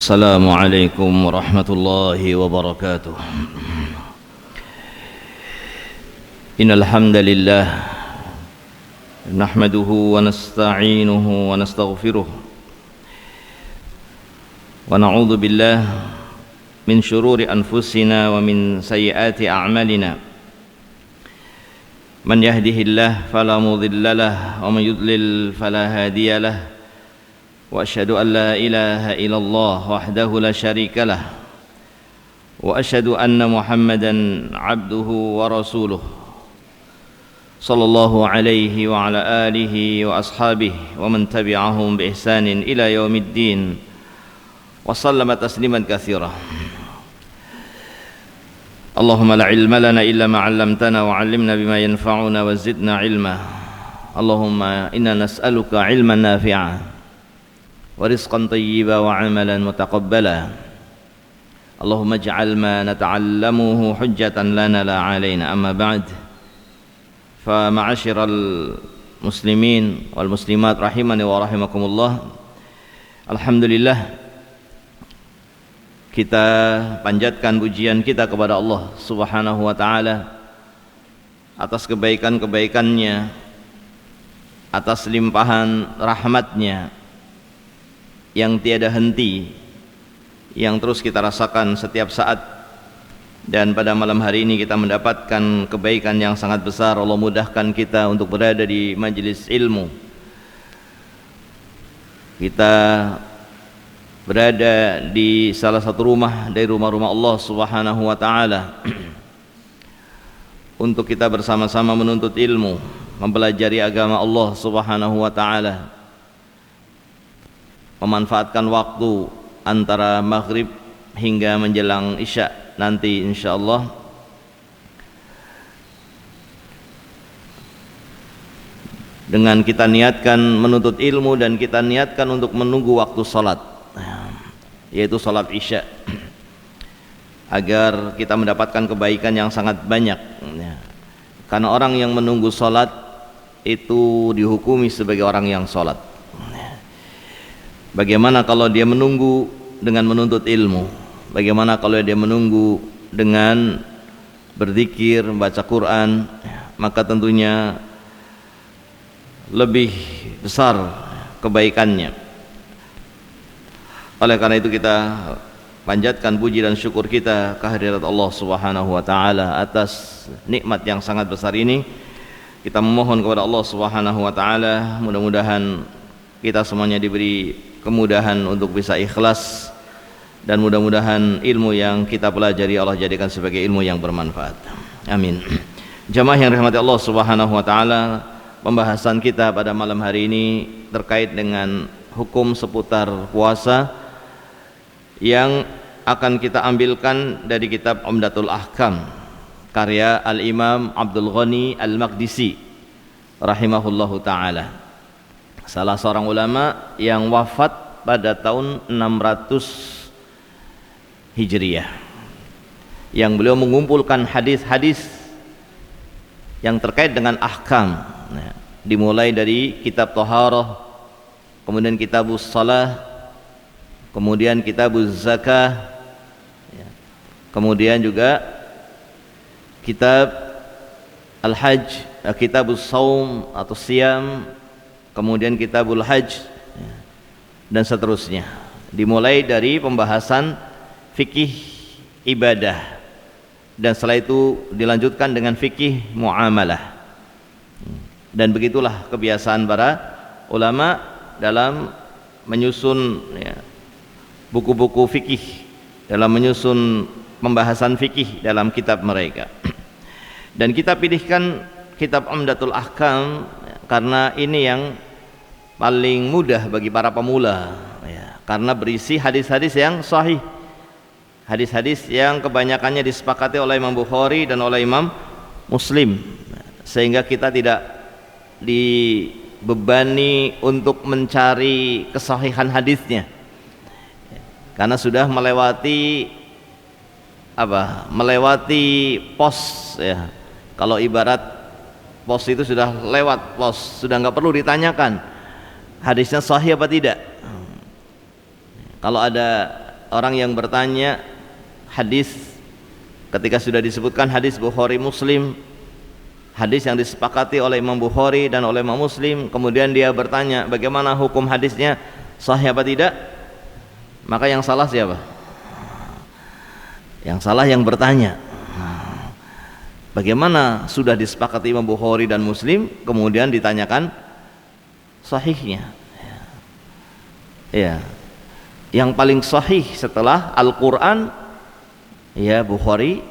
Assalamualaikum warahmatullahi wabarakatuh. Innal hamdalillah nahmaduhu wa nasta'inuhu wa nastaghfiruh wa na'udzu billahi min syururi anfusina wa min sayyiati a'malina. Man yahdihillahu fala mudilla lahu wa man yudlil fala hadiya lahu. وأشهد أن لا إله إلا الله وحده لا شريك له وأشهد أن محمدا عبده ورسوله صلى الله عليه وعلى آله وأصحابه ومن تبعهم بإحسان إلى يوم الدين وسلم تسليما كثيرا. اللهم لا علم لنا إلا ما علمتنا وعلمنا بما ينفعنا وزدنا علما. اللهم إنا نسألك علما نافعا ورزقا طيبا وعملا متقبلا. اللهم اجعل ما نتعلمه حجة لنا لا علينا. أما بعد، فمعاشر المسلمين والمسلمات rahimani wa rahimakumullah, alhamdulillah kita panjatkan pujian kita kepada Allah Subhanahu wa taala atas kebaikan-kebaikannya, atas limpahan rahmatnya yang tiada henti, yang terus kita rasakan setiap saat. Dan pada malam hari ini kita mendapatkan kebaikan yang sangat besar. Allah mudahkan kita untuk berada di majelis ilmu. Kita berada di salah satu rumah dari rumah-rumah Allah Subhanahu wa taala untuk kita bersama-sama menuntut ilmu, mempelajari agama Allah Subhanahu wa taala, memanfaatkan waktu antara maghrib hingga menjelang isya nanti insyaallah. Dengan kita niatkan menuntut ilmu dan kita niatkan untuk menunggu waktu salat, yaitu salat isya, agar kita mendapatkan kebaikan yang sangat banyak. Karena orang yang menunggu salat itu dihukumi sebagai orang yang salat. Bagaimana kalau dia menunggu dengan menuntut ilmu? Bagaimana kalau dia menunggu dengan berzikir, membaca Quran? Maka tentunya lebih besar kebaikannya. Oleh karena itu kita panjatkan puji dan syukur kita kehadirat Allah Subhanahu wa taala atas nikmat yang sangat besar ini. Kita memohon kepada Allah Subhanahu wa taala mudah-mudahan kita semuanya diberi kemudahan untuk bisa ikhlas, dan mudah-mudahan ilmu yang kita pelajari Allah jadikan sebagai ilmu yang bermanfaat. Amin. Jamaah yang dirahmati Allah Subhanahu wa taala, pembahasan kita pada malam hari ini terkait dengan hukum seputar puasa yang akan kita ambilkan dari kitab Umdatul Ahkam karya Al-Imam Abdul Ghani Al-Maqdisi rahimahullahu taala, salah seorang ulama yang wafat pada tahun 600 Hijriah, yang beliau mengumpulkan hadis-hadis yang terkait dengan ahkam, dimulai dari kitab Thaharah, kemudian kitabus Shalah, kemudian kitabuz Zakah, kemudian juga kitab Al-Hajj, kitabus Shaum atau Siyam, kemudian kitabul Hajj, dan seterusnya. Dimulai dari pembahasan fikih ibadah, dan setelah itu dilanjutkan dengan fikih muamalah. Dan begitulah kebiasaan para ulama dalam menyusun buku-buku fikih, dalam menyusun pembahasan fikih dalam kitab mereka. Dan kita pilihkan kitab Umdatul Ahkam karena ini yang paling mudah bagi para pemula, karena berisi hadis-hadis yang sahih, hadis-hadis yang kebanyakannya disepakati oleh Imam Bukhari dan oleh Imam Muslim, sehingga kita tidak dibebani untuk mencari kesahihan hadisnya, karena sudah melewati pos, kalau ibarat pos itu sudah lewat pos, sudah nggak perlu ditanyakan hadisnya sahih apa tidak. Kalau ada orang yang bertanya hadis ketika sudah disebutkan hadis Bukhari Muslim, hadis yang disepakati oleh Imam Bukhari dan oleh Imam Muslim, kemudian dia bertanya bagaimana hukum hadisnya, sahih apa tidak, maka yang salah siapa? Yang salah yang bertanya. Bagaimana sudah disepakati Imam Bukhari dan Muslim kemudian ditanyakan sahihnya? Ya. Yang paling sahih setelah Al-Qur'an ya Bukhari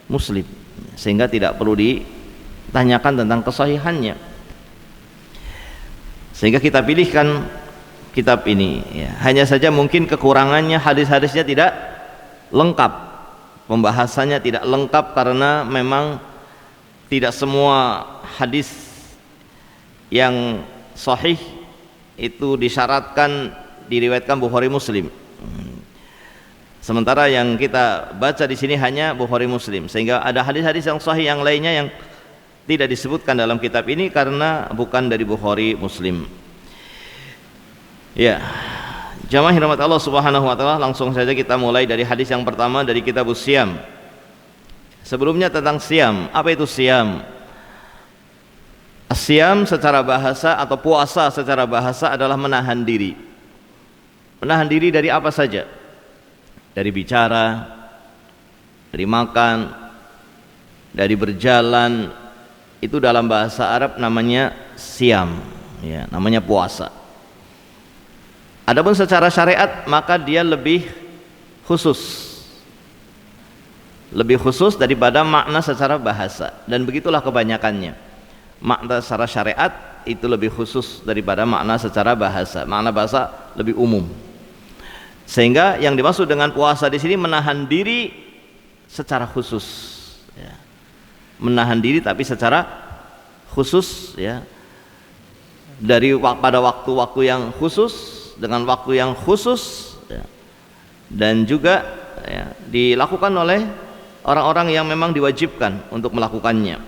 Muslim, sehingga tidak perlu ditanyakan tentang kesahihannya. Sehingga kita pilihkan kitab ini ya. Hanya saja mungkin kekurangannya hadis-hadisnya tidak lengkap, pembahasannya tidak lengkap karena memang tidak semua hadis yang sahih itu disyaratkan diriwayatkan Bukhari Muslim. Sementara yang kita baca di sini hanya Bukhari Muslim, sehingga ada hadis-hadis yang sahih yang lainnya yang tidak disebutkan dalam kitab ini karena bukan dari Bukhari Muslim. Ya, jamaah rahmat Allah Subhanahu wa taala, langsung saja kita mulai dari hadis yang pertama dari kitab Siyam. Sebelumnya tentang Siyam, apa itu Siyam? Siyam secara bahasa atau puasa secara bahasa adalah menahan diri. Menahan diri dari apa saja? Dari bicara, dari makan, dari berjalan. Itu dalam bahasa Arab namanya Siyam, ya, namanya puasa. Adapun secara syariat maka dia lebih khusus daripada makna secara bahasa, dan begitulah kebanyakannya. Makna secara syariat itu lebih khusus daripada makna secara bahasa. Makna bahasa lebih umum. Sehingga yang dimaksud dengan puasa di sini menahan diri secara khusus, ya. Menahan diri tapi secara khusus, ya. Pada waktu-waktu yang khusus, dengan waktu yang khusus, ya. Dan juga ya, dilakukan oleh orang-orang yang memang diwajibkan untuk melakukannya.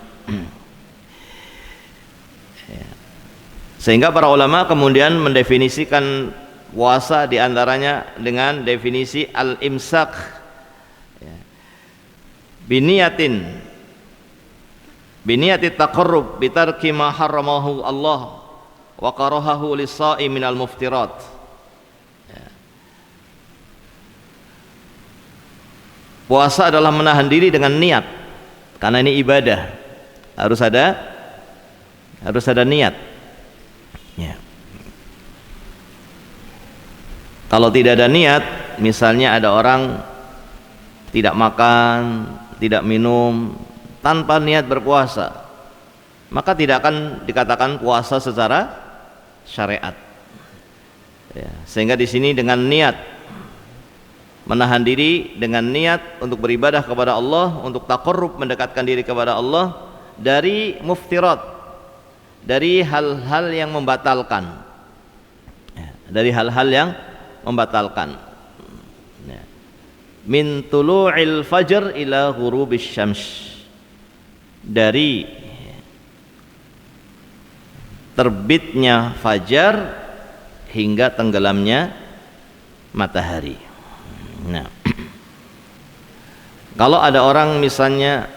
Sehingga para ulama kemudian mendefinisikan puasa diantaranya dengan definisi al-imsak, ya. Biniyatit taqarrub bitarki ma harramahu Allah wa karahahu lis-sha'i minal muftirat. Puasa adalah menahan diri dengan niat, karena ini ibadah, harus ada niat, ya. Kalau tidak ada niat, misalnya ada orang tidak makan, tidak minum tanpa niat berpuasa, maka tidak akan dikatakan puasa secara syariat, ya. Sehingga di sini dengan niat, menahan diri dengan niat untuk beribadah kepada Allah, untuk taqarrub, mendekatkan diri kepada Allah dari muftirat, dari hal-hal yang membatalkan, ya, dari hal-hal yang membatalkan, ya. Min tulu'il fajr ila ghurubis syams, dari terbitnya fajar hingga tenggelamnya matahari. Nah, kalau ada orang misalnya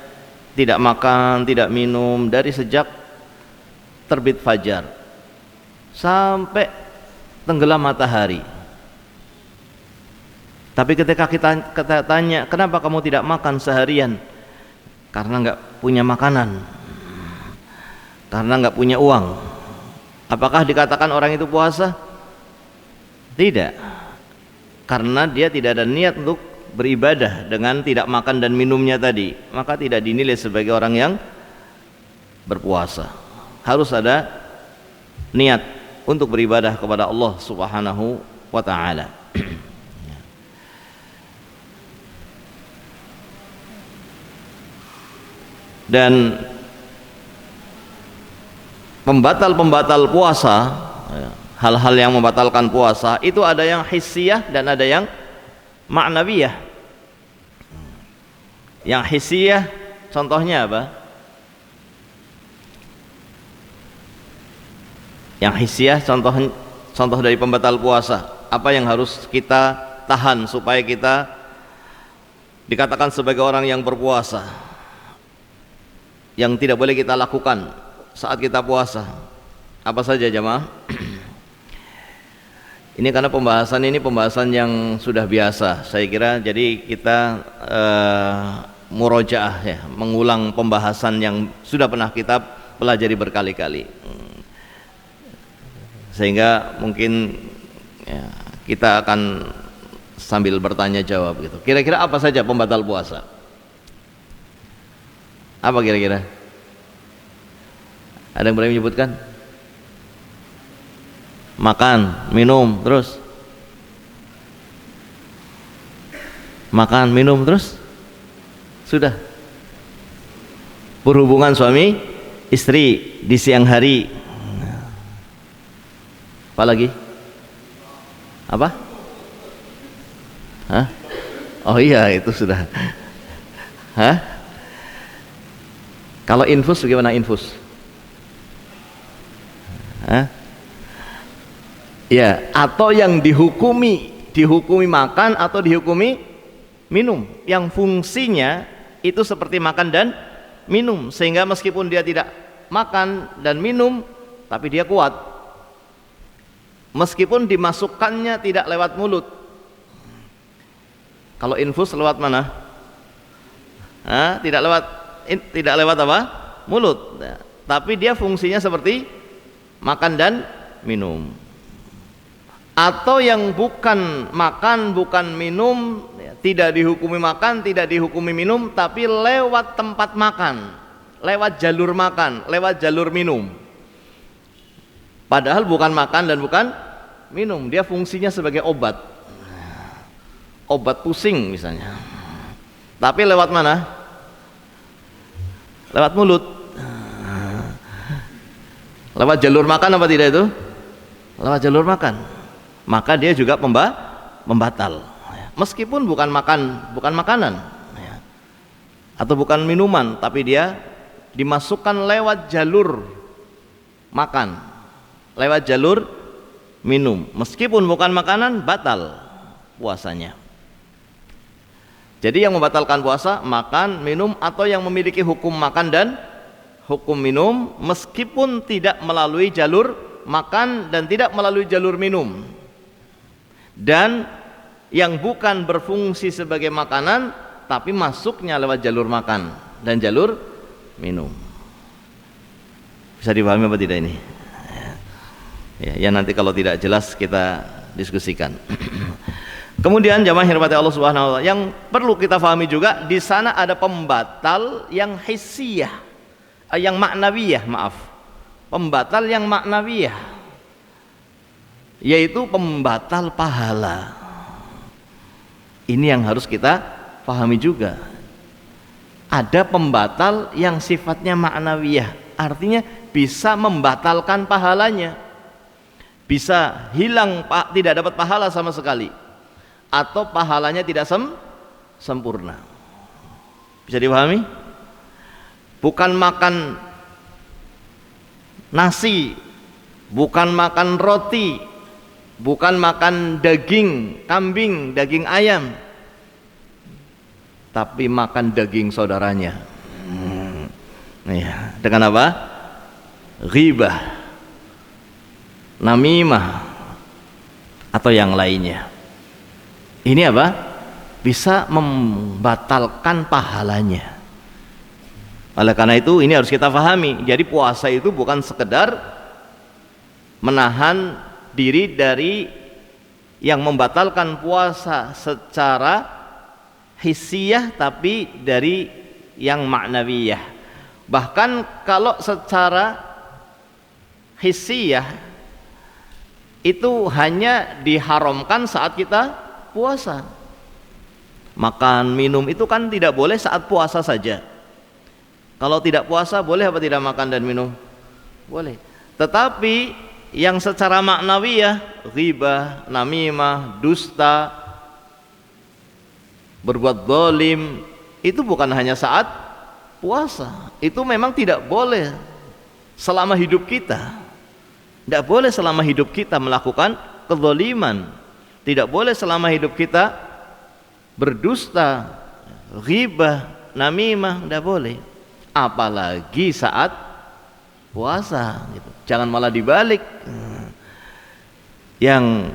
tidak makan, tidak minum dari sejak terbit fajar sampai tenggelam matahari, tapi ketika kita tanya, kenapa kamu tidak makan seharian? Karena nggak punya makanan, karena nggak punya uang. Apakah dikatakan orang itu puasa? Tidak, karena dia tidak ada niat untuk beribadah dengan tidak makan dan minumnya tadi, maka tidak dinilai sebagai orang yang berpuasa. Harus ada niat untuk beribadah kepada Allah Subhanahu wa ta'ala. Dan pembatal-pembatal puasa, hal-hal yang membatalkan puasa itu ada yang hissiyah dan ada yang ma'nawiyah. Yang hissiyah contohnya apa? Yang hissiyah contoh dari pembatal puasa, apa yang harus kita tahan supaya kita dikatakan sebagai orang yang berpuasa, yang tidak boleh kita lakukan saat kita puasa? Apa saja jamaah? Ini karena pembahasan yang sudah biasa, saya kira. Jadi kita murojaah ya, mengulang pembahasan yang sudah pernah kita pelajari berkali-kali, sehingga mungkin ya, kita akan sambil bertanya jawab gitu. Kira-kira apa saja pembatal puasa? Apa kira-kira? Ada yang boleh menyebutkan? Makan, minum, terus makan, minum, terus sudah. Berhubungan suami istri di siang hari. Apa lagi? Apa? Hah? Oh iya, itu sudah. Hah? Kalau infus bagaimana infus? Hah? Ya, atau yang dihukumi makan atau dihukumi minum, yang fungsinya itu seperti makan dan minum, sehingga meskipun dia tidak makan dan minum tapi dia kuat, meskipun dimasukkannya tidak lewat mulut. Kalau infus lewat mana? Tidak lewat apa? Mulut. Tapi dia fungsinya seperti makan dan minum. Atau yang bukan makan, bukan minum, tidak dihukumi makan, tidak dihukumi minum, tapi lewat tempat makan, lewat jalur makan, lewat jalur minum. Padahal bukan makan dan bukan minum, dia fungsinya sebagai obat pusing misalnya. Tapi lewat mana? Lewat mulut. Lewat jalur makan apa tidak itu? Lewat jalur makan. Maka dia juga pembatal, meskipun bukan makanan atau bukan minuman, tapi dia dimasukkan lewat jalur makan, lewat jalur minum, meskipun bukan makanan, batal puasanya. Jadi yang membatalkan puasa makan, minum, atau yang memiliki hukum makan dan hukum minum meskipun tidak melalui jalur makan dan tidak melalui jalur minum, dan yang bukan berfungsi sebagai makanan tapi masuknya lewat jalur makan dan jalur minum. Bisa dipahami apa tidak ini? Ya, nanti kalau tidak jelas kita diskusikan. Kemudian jamaah yang dirahmati Allah Subhanahu wa taala, yang perlu kita pahami juga, di sana ada pembatal yang hissiyah, yang maknawiyah, pembatal yang maknawiyah, yaitu pembatal pahala. Ini yang harus kita pahami juga. Ada pembatal yang sifatnya maknawiyah, artinya bisa membatalkan pahalanya, bisa hilang, tidak dapat pahala sama sekali, atau pahalanya tidak sempurna. Bisa dipahami? Bukan makan nasi, bukan makan roti, bukan makan daging kambing, daging ayam, tapi makan daging saudaranya. Ya, dengan apa? Ghibah, namimah, atau yang lainnya. Ini apa? Bisa membatalkan pahalanya. Oleh karena itu ini harus kita pahami. Jadi puasa itu bukan sekedar menahan diri dari yang membatalkan puasa secara hissiyah, tapi dari yang maknawiyah. Bahkan kalau secara hissiyah itu hanya diharamkan saat kita puasa. Makan, minum itu kan tidak boleh saat puasa saja. Kalau tidak puasa boleh apa tidak makan dan minum? Boleh. Tetapi yang secara maknawiyah, ghibah, namimah, dusta, berbuat zalim, itu bukan hanya saat puasa. Itu memang tidak boleh selama hidup kita. Tidak boleh selama hidup kita melakukan kezaliman. Tidak boleh selama hidup kita berdusta, ghibah, namimah, tidak boleh. Apalagi saat puasa gitu. Jangan malah dibalik. Yang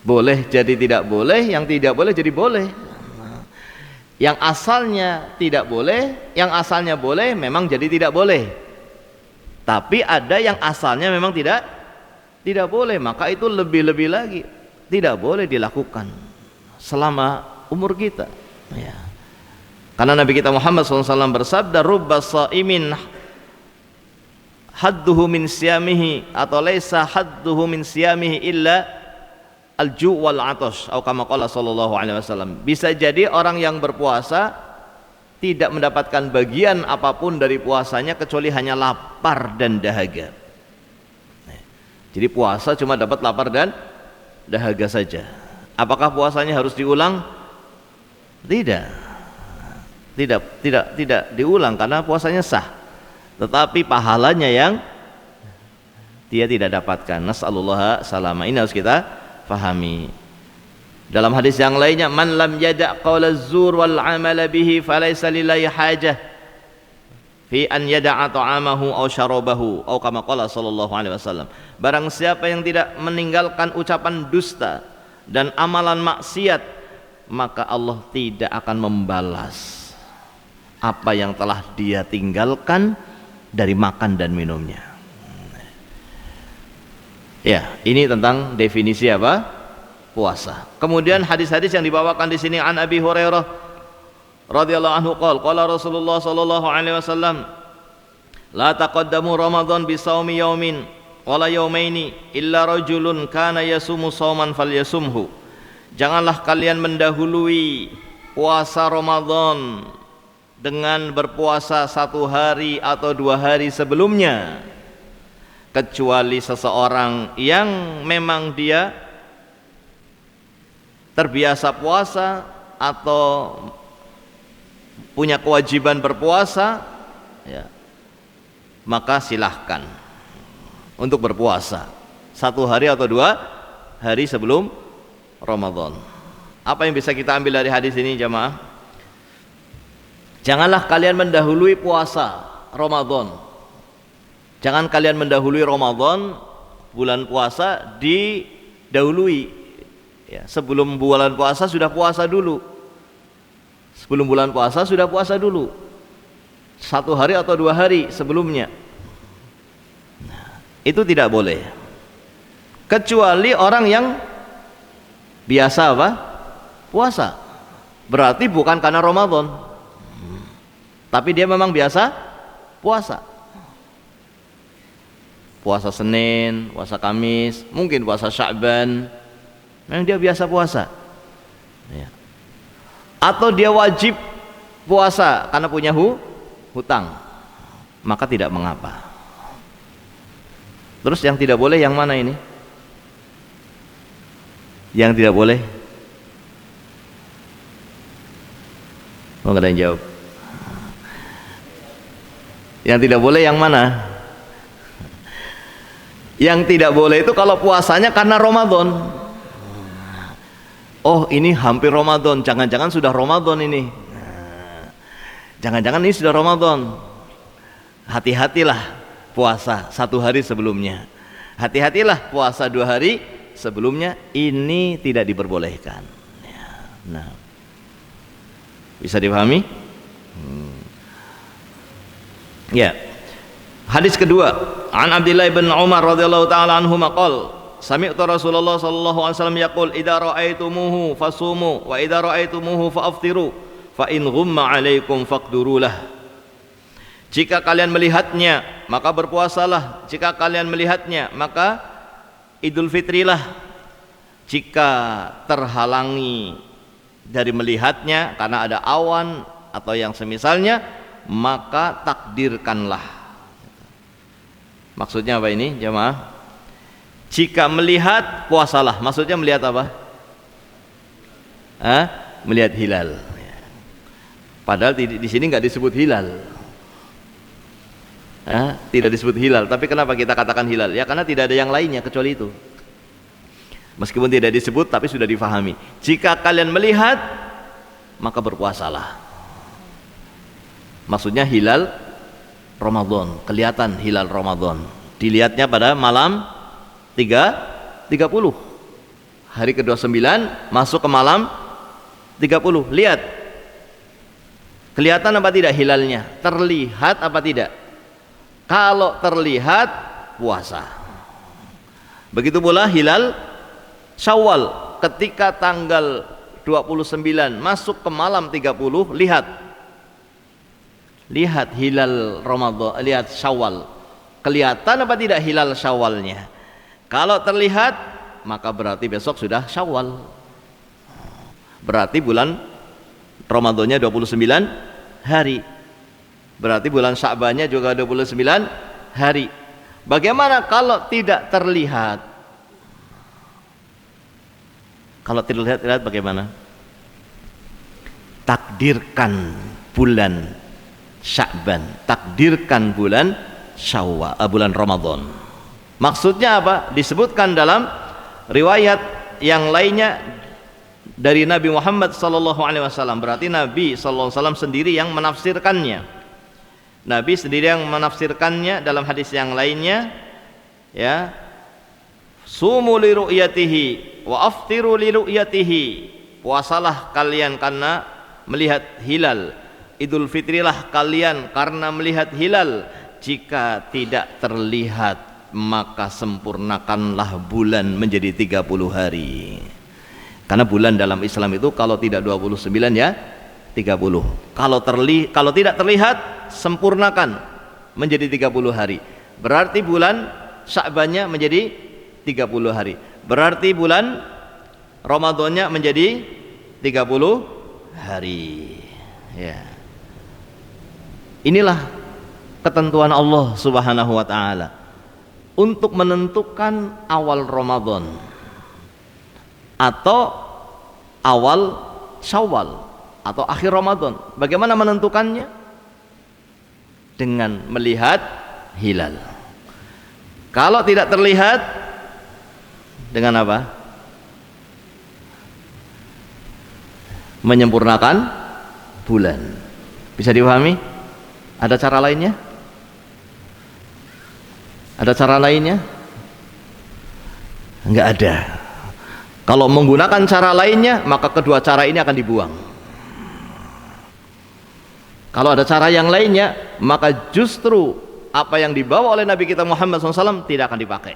boleh jadi tidak boleh, yang tidak boleh jadi boleh. Yang asalnya tidak boleh, yang asalnya boleh memang jadi tidak boleh. Tapi ada yang asalnya memang tidak boleh, maka itu lebih-lebih lagi tidak boleh dilakukan selama umur kita. Ya. Karena Nabi kita Muhammad SAW bersabda, "Rubba sha'imin hadduhu min siyamihi atau laisa hadduhu min siyamihi illa al-ju' wal 'atash," atau kama qala sallallahu alaihi wasallam. Bisa jadi orang yang berpuasa tidak mendapatkan bagian apapun dari puasanya kecuali hanya lapar dan dahaga. Jadi puasa cuma dapat lapar dan dahaga saja. Apakah puasanya harus diulang? Tidak diulang karena puasanya sah. Tetapi pahalanya yang dia tidak dapatkan. Nas'alullah salama. Ini harus kita fahami. Dalam hadis yang lainnya, man lam yada' qawla zur wal 'amala bihi falaysa lillahi hajah fi an yada'a ta'amahu aw syarabahu aw kama qala sallallahu alaihi wasallam. Barang siapa yang tidak meninggalkan ucapan dusta dan amalan maksiat, maka Allah tidak akan membalas apa yang telah dia tinggalkan dari makan dan minumnya. Ya, ini tentang definisi apa? Puasa. Kemudian hadis-hadis yang dibawakan di sini an Abi Hurairah radhiyallahu anhu qala Rasulullah sallallahu alaihi wasallam, la taqaddamu Ramadan bi shaumi yaumin wala yaumaini illa rajulun kana yasumu shauman falyasumhu. Janganlah kalian mendahului puasa Ramadan dengan berpuasa 1 hari atau 2 hari sebelumnya, kecuali seseorang yang memang dia terbiasa puasa atau punya kewajiban berpuasa, ya, maka silahkan untuk berpuasa 1 hari atau 2 hari sebelum Ramadan. Apa yang bisa kita ambil dari hadis ini jamaah? Janganlah kalian mendahului puasa Ramadan. Jangan kalian mendahului Ramadan, bulan puasa didahului. Ya, sebelum bulan puasa sudah puasa dulu. Sebelum bulan puasa sudah puasa dulu. 1 hari atau 2 hari sebelumnya. Nah, itu tidak boleh. Kecuali orang yang biasa apa? Puasa. Berarti bukan karena Ramadan. Tapi dia memang biasa puasa. Puasa Senin, puasa Kamis, mungkin puasa Sya'ban. Memang dia biasa puasa. Ya. Atau dia wajib puasa karena punya hutang, maka tidak mengapa. Terus yang tidak boleh yang mana ini? Yang tidak boleh? Oh, nggak ada yang jawab. Yang tidak boleh yang mana? Yang tidak boleh itu kalau puasanya karena Ramadan. Oh, ini hampir Ramadan, jangan-jangan sudah Ramadan ini. Jangan-jangan ini sudah Ramadan. Hati-hatilah puasa 1 hari sebelumnya. Hati-hatilah puasa 2 hari sebelumnya. Ini tidak diperbolehkan. Nah, bisa dipahami? Ya. Hadis kedua, an Abdullah bin Umar radhiyallahu taala anhu maqal, sami'tu Rasulullah sallallahu alaihi wasallam yaqul, idza ra'aitumuhu fasumu wa idza ra'aitumuhu fa'aftiru fa in ghumma 'alaikum faqdurulah. Jika kalian melihatnya, maka berpuasalah. Jika kalian melihatnya, maka Idul Fitrilah. Jika terhalangi dari melihatnya karena ada awan atau yang semisalnya, maka takdirkanlah. Maksudnya apa ini jemaah? Jika melihat, puasalah. Maksudnya melihat apa? Melihat hilal. Padahal di sini nggak disebut hilal. Tidak disebut hilal. Tapi kenapa kita katakan hilal? Ya karena tidak ada yang lainnya kecuali itu. Meskipun tidak disebut tapi sudah difahami. Jika kalian melihat maka berpuasalah. Maksudnya hilal Ramadan, kelihatan hilal Ramadan. Dilihatnya pada malam 30. Hari ke-29 masuk ke malam 30. Lihat. Kelihatan apa tidak hilalnya? Terlihat apa tidak? Kalau terlihat puasa. Begitu pula hilal Syawal ketika tanggal 29 masuk ke malam 30, lihat hilal Ramadan, lihat Syawal. Kelihatan apa tidak hilal Syawalnya? Kalau terlihat maka berarti besok sudah Syawal. Berarti bulan Ramadannya 29 hari. Berarti bulan Sya'bannya juga 29 hari. Bagaimana kalau tidak terlihat? Kalau terlihat bagaimana? Takdirkan bulan Sya'ban, takdirkan bulan Syawal, bulan Ramadan. Maksudnya apa? Disebutkan dalam riwayat yang lainnya dari Nabi Muhammad SAW. Berarti Nabi SAW sendiri yang menafsirkannya. Nabi sendiri yang menafsirkannya dalam hadis yang lainnya, ya. Sumu li ru'yatihi wa aftiru li ru'yatihi. Puasalah kalian karena melihat hilal. Idul fitrilah kalian karena melihat hilal. Jika tidak terlihat maka sempurnakanlah bulan menjadi 30 hari. Karena bulan dalam Islam itu kalau tidak 29 ya 30. Kalau tidak terlihat sempurnakan menjadi 30 hari. Berarti bulan Sya'bannya menjadi 30 hari. Berarti bulan Ramadannya menjadi 30 hari. Ya. Inilah ketentuan Allah Subhanahu wa taala untuk menentukan awal Ramadan atau awal Syawal atau akhir Ramadan. Bagaimana menentukannya? Dengan melihat hilal. Kalau tidak terlihat, dengan apa? Menyempurnakan bulan. Bisa dipahami? Ada cara lainnya? Ada cara lainnya? Enggak ada. Kalau menggunakan cara lainnya, maka kedua cara ini akan dibuang. Kalau ada cara yang lainnya, maka justru apa yang dibawa oleh Nabi kita Muhammad SAW tidak akan dipakai.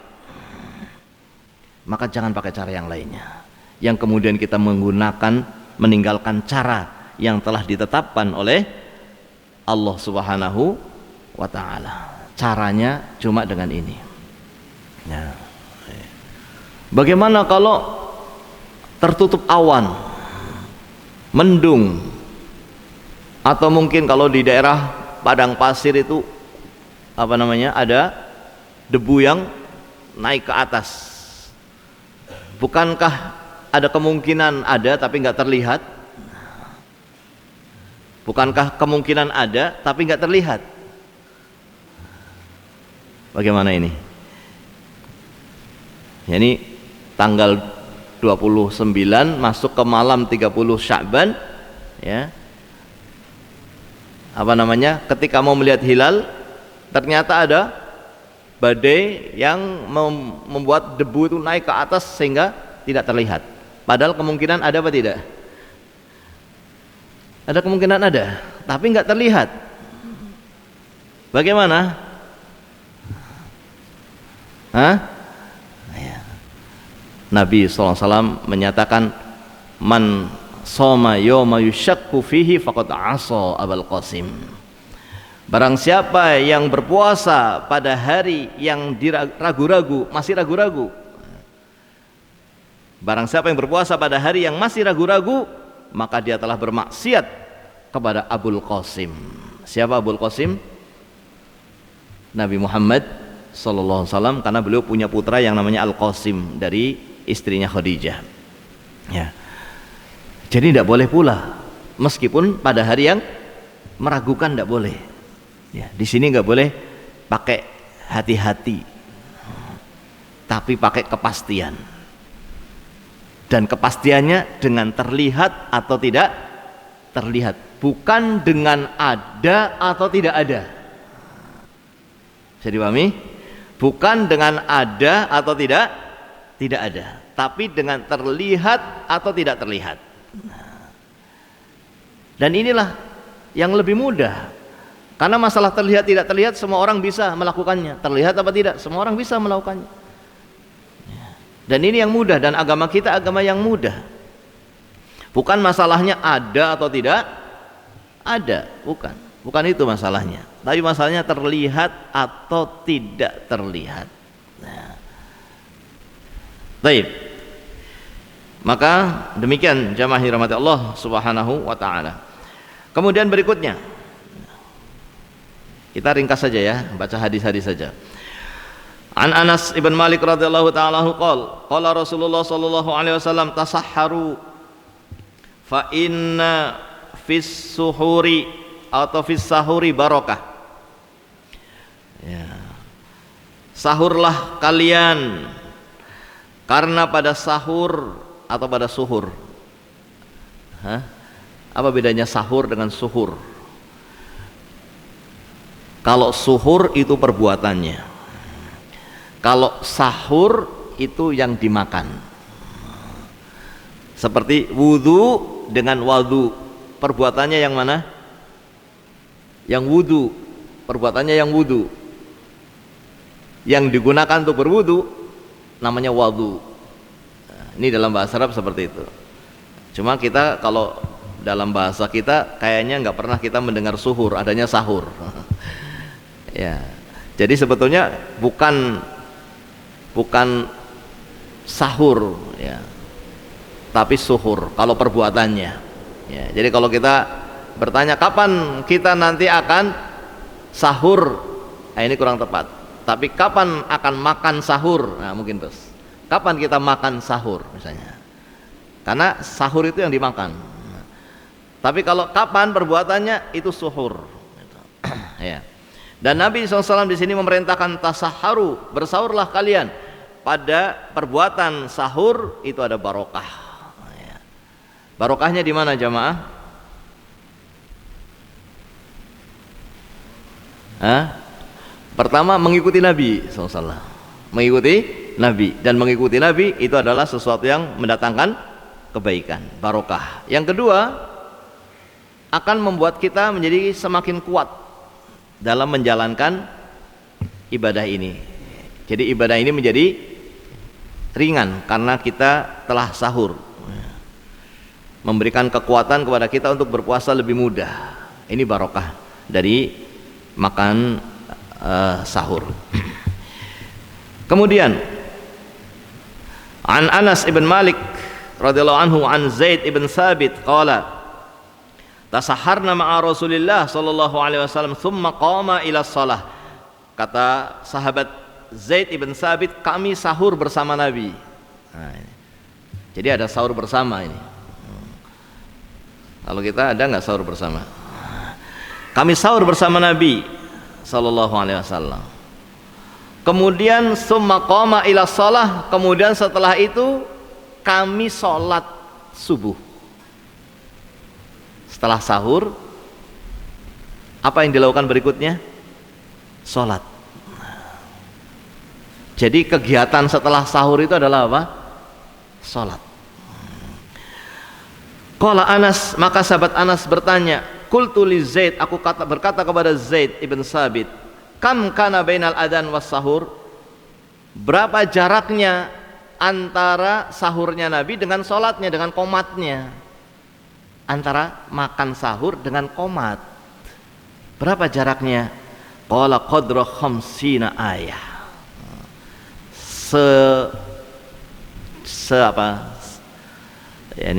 Maka jangan pakai cara yang lainnya, yang kemudian kita meninggalkan cara yang telah ditetapkan oleh Allah Subhanahu wa taala. Caranya cuma dengan ini. Nah, bagaimana kalau tertutup awan, mendung, atau mungkin kalau di daerah padang pasir itu ada debu yang naik ke atas? Bukankah ada kemungkinan ada tapi nggak terlihat? Bukankah kemungkinan ada tapi nggak terlihat? Bagaimana ini? Ya, ini tanggal 29 masuk ke malam 30 Sya'ban, ya. Ketika mau melihat hilal ternyata ada badai yang membuat debu itu naik ke atas sehingga tidak terlihat. Padahal kemungkinan ada apa tidak? Ada kemungkinan ada, tapi nggak terlihat. Bagaimana? Nabi SAW menyatakan, man soma yawma yushakku fihi faqad asa Abul Qasim. Barang siapa yang berpuasa pada hari yang ragu-ragu, masih ragu-ragu. Barang siapa yang berpuasa pada hari yang masih ragu-ragu, maka dia telah bermaksiat kepada Abul Qasim. Siapa Abul Qasim? Nabi Muhammad sallallahu alaihi wasallam, karena beliau punya putra yang namanya Al-Qasim dari istrinya Khadijah. Ya. Jadi tidak boleh pula, meskipun pada hari yang meragukan tidak boleh. Ya, di sini nggak boleh pakai hati-hati, tapi pakai kepastian. Dan kepastiannya dengan terlihat atau tidak terlihat, bukan dengan ada atau tidak ada. Bisa dipahami? Bukan dengan ada atau tidak ada, tapi dengan terlihat atau tidak terlihat. Dan inilah yang lebih mudah, karena masalah terlihat tidak terlihat semua orang bisa melakukannya. Terlihat apa tidak, semua orang bisa melakukannya. Dan ini yang mudah, dan agama kita agama yang mudah. Bukan masalahnya ada atau tidak ada, bukan itu masalahnya. Tapi masalahnya terlihat atau tidak terlihat. Baik. Maka demikian jamaah dirahmati Allah Subhanahu wa taala. Kemudian berikutnya, kita ringkas saja ya, baca hadis-hadis saja. An Anas ibn Malik radhiyallahu ta'ala qala Rasulullah sallallahu alaihi wasallam tasahharu fa inna fis suhuri atau fis sahuri barakah. Ya. Sahurlah kalian karena pada sahur atau pada suhur. Apa bedanya sahur dengan suhur? Kalau suhur itu perbuatannya, kalau sahur itu yang dimakan. Seperti wudu dengan wadu, perbuatannya yang mana? Yang wudu, perbuatannya yang wudu. Yang digunakan untuk berwudu namanya wadu. Ini dalam bahasa Arab seperti itu. Cuma kita kalau dalam bahasa kita kayaknya nggak pernah kita mendengar suhur, adanya sahur. Ya, jadi sebetulnya bukan sahur ya, tapi suhur kalau perbuatannya ya. Jadi kalau kita bertanya kapan kita nanti akan sahur, ini kurang tepat. Tapi kapan akan makan sahur, nah mungkin terus kapan kita makan sahur misalnya, karena sahur itu yang dimakan. Tapi kalau kapan perbuatannya itu suhur ya. Dan Nabi SAW di sini memerintahkan tasaharu, bersahurlah kalian. Pada perbuatan sahur itu ada barokah. Barokahnya di mana jamaah? Pertama mengikuti Nabi SAW. Mengikuti Nabi, dan mengikuti Nabi itu adalah sesuatu yang mendatangkan kebaikan, barokah. Yang kedua, akan membuat kita menjadi semakin kuat dalam menjalankan ibadah ini. Jadi ibadah ini menjadi ringan karena kita telah sahur, memberikan kekuatan kepada kita untuk berpuasa lebih mudah. Ini barokah dari makan sahur. Kemudian an Anas ibn Malik radhiyallahu anhu an Zaid ibn Sabit qala tasaharna ma'a Rasulillah sallallahu alaihi wasallam thumma qama ila shalah. Kata sahabat Zaid ibn Sabit, kami sahur bersama Nabi. Jadi ada sahur bersama ini. Kalau kita ada nggak sahur bersama? Kami sahur bersama Nabi sallallahu alaihi wasallam. Kemudian thumma qama ila shalah, kemudian setelah itu kami sholat subuh. Setelah sahur, apa yang dilakukan berikutnya? Sholat. Jadi kegiatan setelah sahur itu adalah apa? Sholat. Qala Anas, maka sahabat Anas bertanya, qultu li Zaid, aku berkata kepada Zaid ibn Sabit, kam kana bainal adan was sahur? Berapa jaraknya antara sahurnya Nabi dengan sholatnya, dengan qomatnya? Antara makan sahur dengan qomat, berapa jaraknya? Qala qadra khamsina ayah.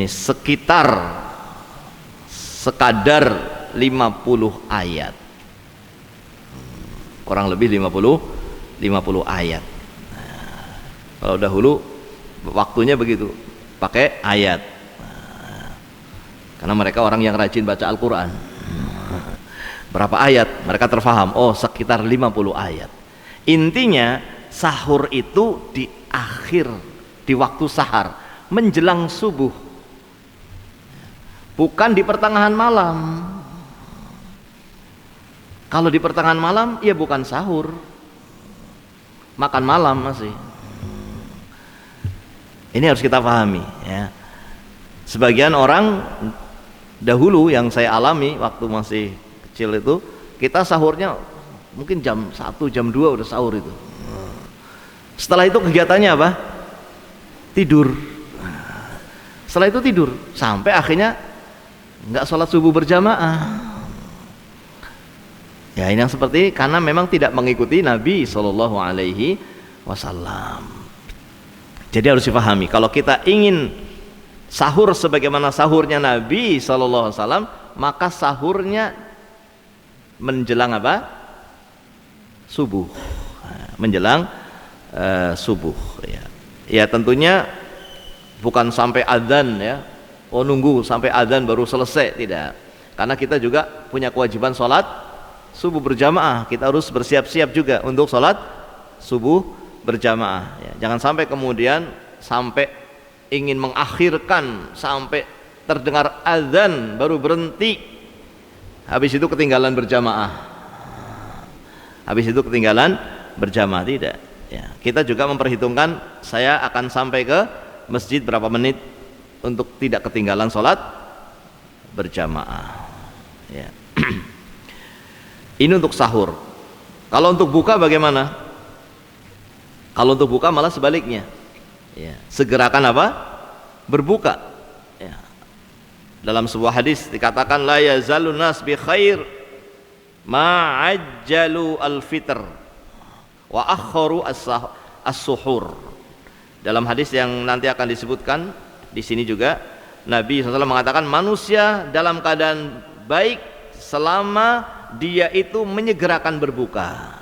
Sekitar sekadar 50 ayat. Kurang lebih 50 ayat. Kalau dahulu waktunya begitu, pakai ayat. Karena mereka orang yang rajin baca Al-Quran. Berapa ayat? Mereka terfaham, oh sekitar 50 ayat. Intinya sahur itu di akhir, di waktu sahar. menjelang subuh, bukan di pertengahan malam. Kalau di pertengahan malam, ya bukan sahur, makan malam masih. Ini harus kita pahami ya. Sebagian orang dahulu yang saya alami waktu masih kecil itu, kita sahurnya mungkin jam 1, jam 2 udah sahur itu. Setelah itu kegiatannya apa? Tidur. Setelah itu tidur sampai akhirnya nggak sholat subuh berjamaah. Ya ini yang seperti, karena memang tidak mengikuti Nabi Shallallahu Alaihi Wasallam. Jadi harus dipahami, kalau kita ingin sahur sebagaimana sahurnya Nabi Shallallahu Alaihi Wasallam, maka sahurnya menjelang apa? Subuh. Menjelang subuh. Ya tentunya bukan sampai adzan ya. Oh nunggu sampai adzan baru selesai, tidak. Karena kita juga punya kewajiban sholat subuh berjamaah. Kita harus bersiap-siap juga untuk sholat subuh berjamaah ya. Jangan sampai kemudian sampai ingin mengakhirkan sampai terdengar adzan baru berhenti, habis itu ketinggalan berjamaah. Habis itu ketinggalan berjamaah, tidak ya. Kita juga memperhitungkan, saya akan sampai ke masjid berapa menit untuk tidak ketinggalan sholat berjamaah ya. Ini untuk sahur. Kalau untuk buka bagaimana? Kalau untuk buka malah sebaliknya ya. Segerakan apa? Berbuka ya. Dalam sebuah hadis dikatakan, la yazalun nas bi khair ma'ajjalu al-fitr wa akharu as-suhur. Dalam hadis yang nanti akan disebutkan di sini juga, Nabi SAW mengatakan manusia dalam keadaan baik selama dia itu menyegerakan berbuka.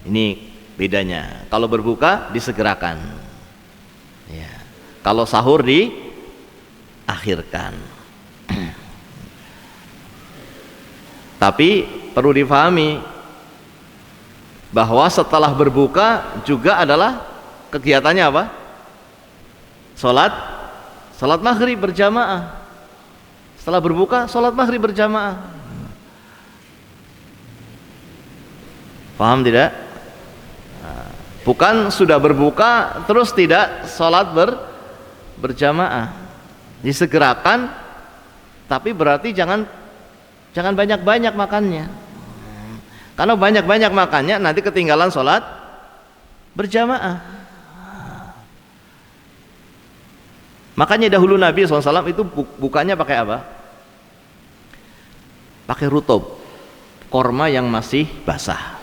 Ini bedanya. Kalau berbuka disegerakan ya. Kalau sahur diakhirkan. Tapi perlu difahami bahwa setelah berbuka juga adalah kegiatannya apa? Salat maghrib berjamaah. Setelah berbuka salat maghrib berjamaah. Paham tidak? Bukan sudah berbuka terus tidak salat berjamaah. Disegerakan, tapi berarti jangan banyak-banyak makannya. Karena banyak-banyak makannya nanti ketinggalan sholat berjamaah. Makanya dahulu Nabi SAW itu bukanya pakai apa? Pakai rutub, korma yang masih basah.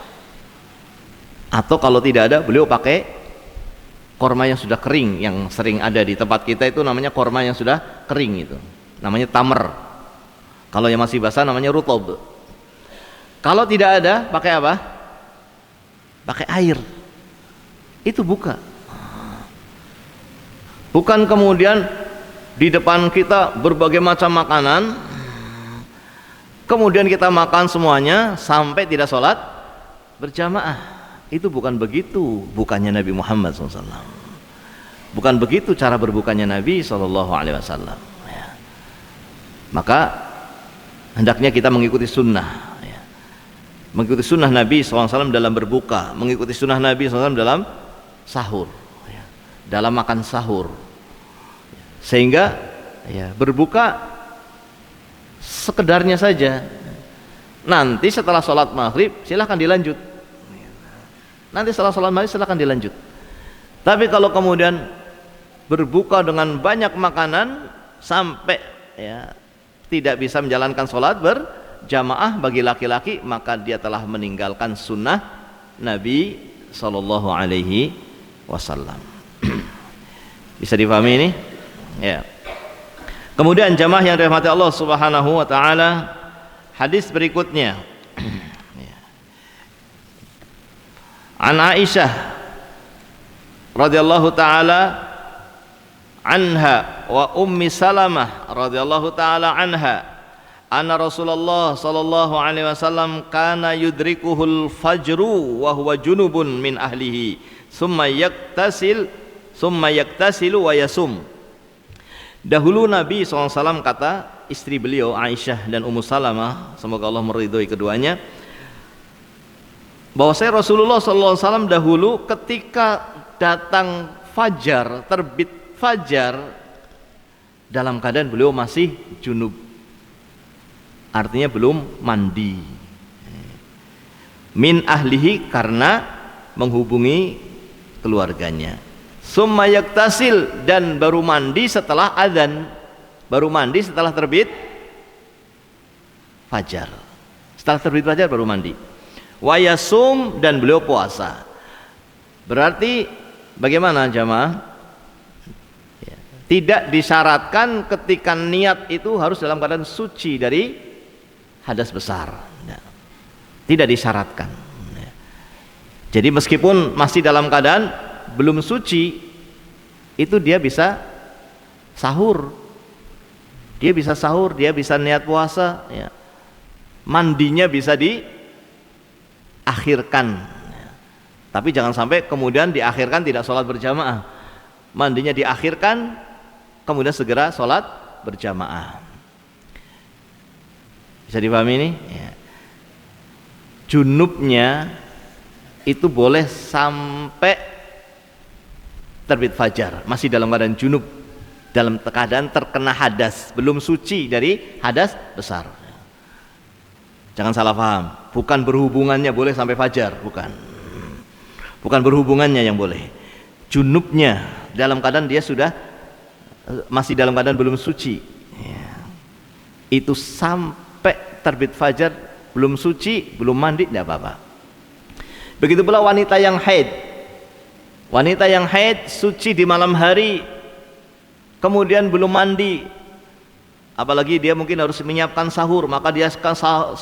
Atau kalau tidak ada, beliau pakai korma yang sudah kering, yang sering ada di tempat kita itu namanya korma yang sudah kering, itu namanya tamer. Kalau yang masih basah namanya rutub. Kalau tidak ada, pakai apa? Pakai air. Itu buka. Bukan kemudian di depan kita berbagai macam makanan, kemudian kita makan semuanya sampai tidak sholat berjamaah. Itu bukan begitu bukannya Nabi Muhammad SAW. Bukan begitu cara berbukanya Nabi SAW. Ya. Maka hendaknya kita mengikuti sunnah. Mengikuti sunnah Nabi SAW dalam berbuka, mengikuti sunnah Nabi SAW dalam sahur, ya, dalam makan sahur, sehingga ya, berbuka sekedarnya saja. Nanti setelah sholat maghrib silahkan dilanjut. Nanti setelah sholat maghrib silahkan dilanjut. Tapi kalau kemudian berbuka dengan banyak makanan sampai ya, tidak bisa menjalankan sholat berjamaah bagi laki-laki, maka dia telah meninggalkan sunnah Nabi Sallallahu Alaihi Wasallam. Bisa dipahami ini? Ya. Kemudian jamaah yang dirahmati Allah Subhanahu Wa Taala, hadis berikutnya. An Aisyah radhiyallahu taala anha wa Ummi Salamah radhiyallahu taala anha anna Rasulullah sallallahu alaihi wasallam kana yudrikuhul fajru wa huwa junubun min ahlihi summa yaktasil summa yaktasilu wa yasum. Dahulu Nabi SAW kata istri beliau Aisyah dan Ummu Salamah, semoga Allah meridhoi keduanya, bahwa saya Rasulullah SAW dahulu ketika datang fajar, terbit fajar, dalam keadaan beliau masih junub, artinya belum mandi, min ahlihi, karena menghubungi keluarganya. Summa yaktasil, dan baru mandi setelah adzan, baru mandi setelah terbit fajar, setelah terbit fajar baru mandi. Wa yasum, dan beliau puasa. Berarti bagaimana jamaah? Tidak disyaratkan ketika niat itu harus dalam keadaan suci dari hadas besar, tidak disyaratkan. Jadi meskipun masih dalam keadaan belum suci, itu dia bisa sahur, dia bisa sahur, dia bisa niat puasa, ya. Mandinya bisa diakhirkan, tapi jangan sampai kemudian diakhirkan tidak sholat berjamaah. Mandinya diakhirkan, kemudian segera sholat berjamaah. Bisa dipahami ini? Ya. Junubnya itu boleh sampai terbit fajar, masih dalam keadaan junub, dalam keadaan terkena hadas, belum suci dari hadas besar. Jangan salah paham, bukan berhubungannya boleh sampai fajar, bukan berhubungannya yang boleh. Junubnya dalam keadaan dia sudah masih dalam keadaan belum suci, ya. Itu sampai terbit fajar belum suci, belum mandi, tidak apa-apa. Begitu pula wanita yang haid. Wanita yang haid suci di malam hari, kemudian belum mandi, apalagi dia mungkin harus menyiapkan sahur, maka dia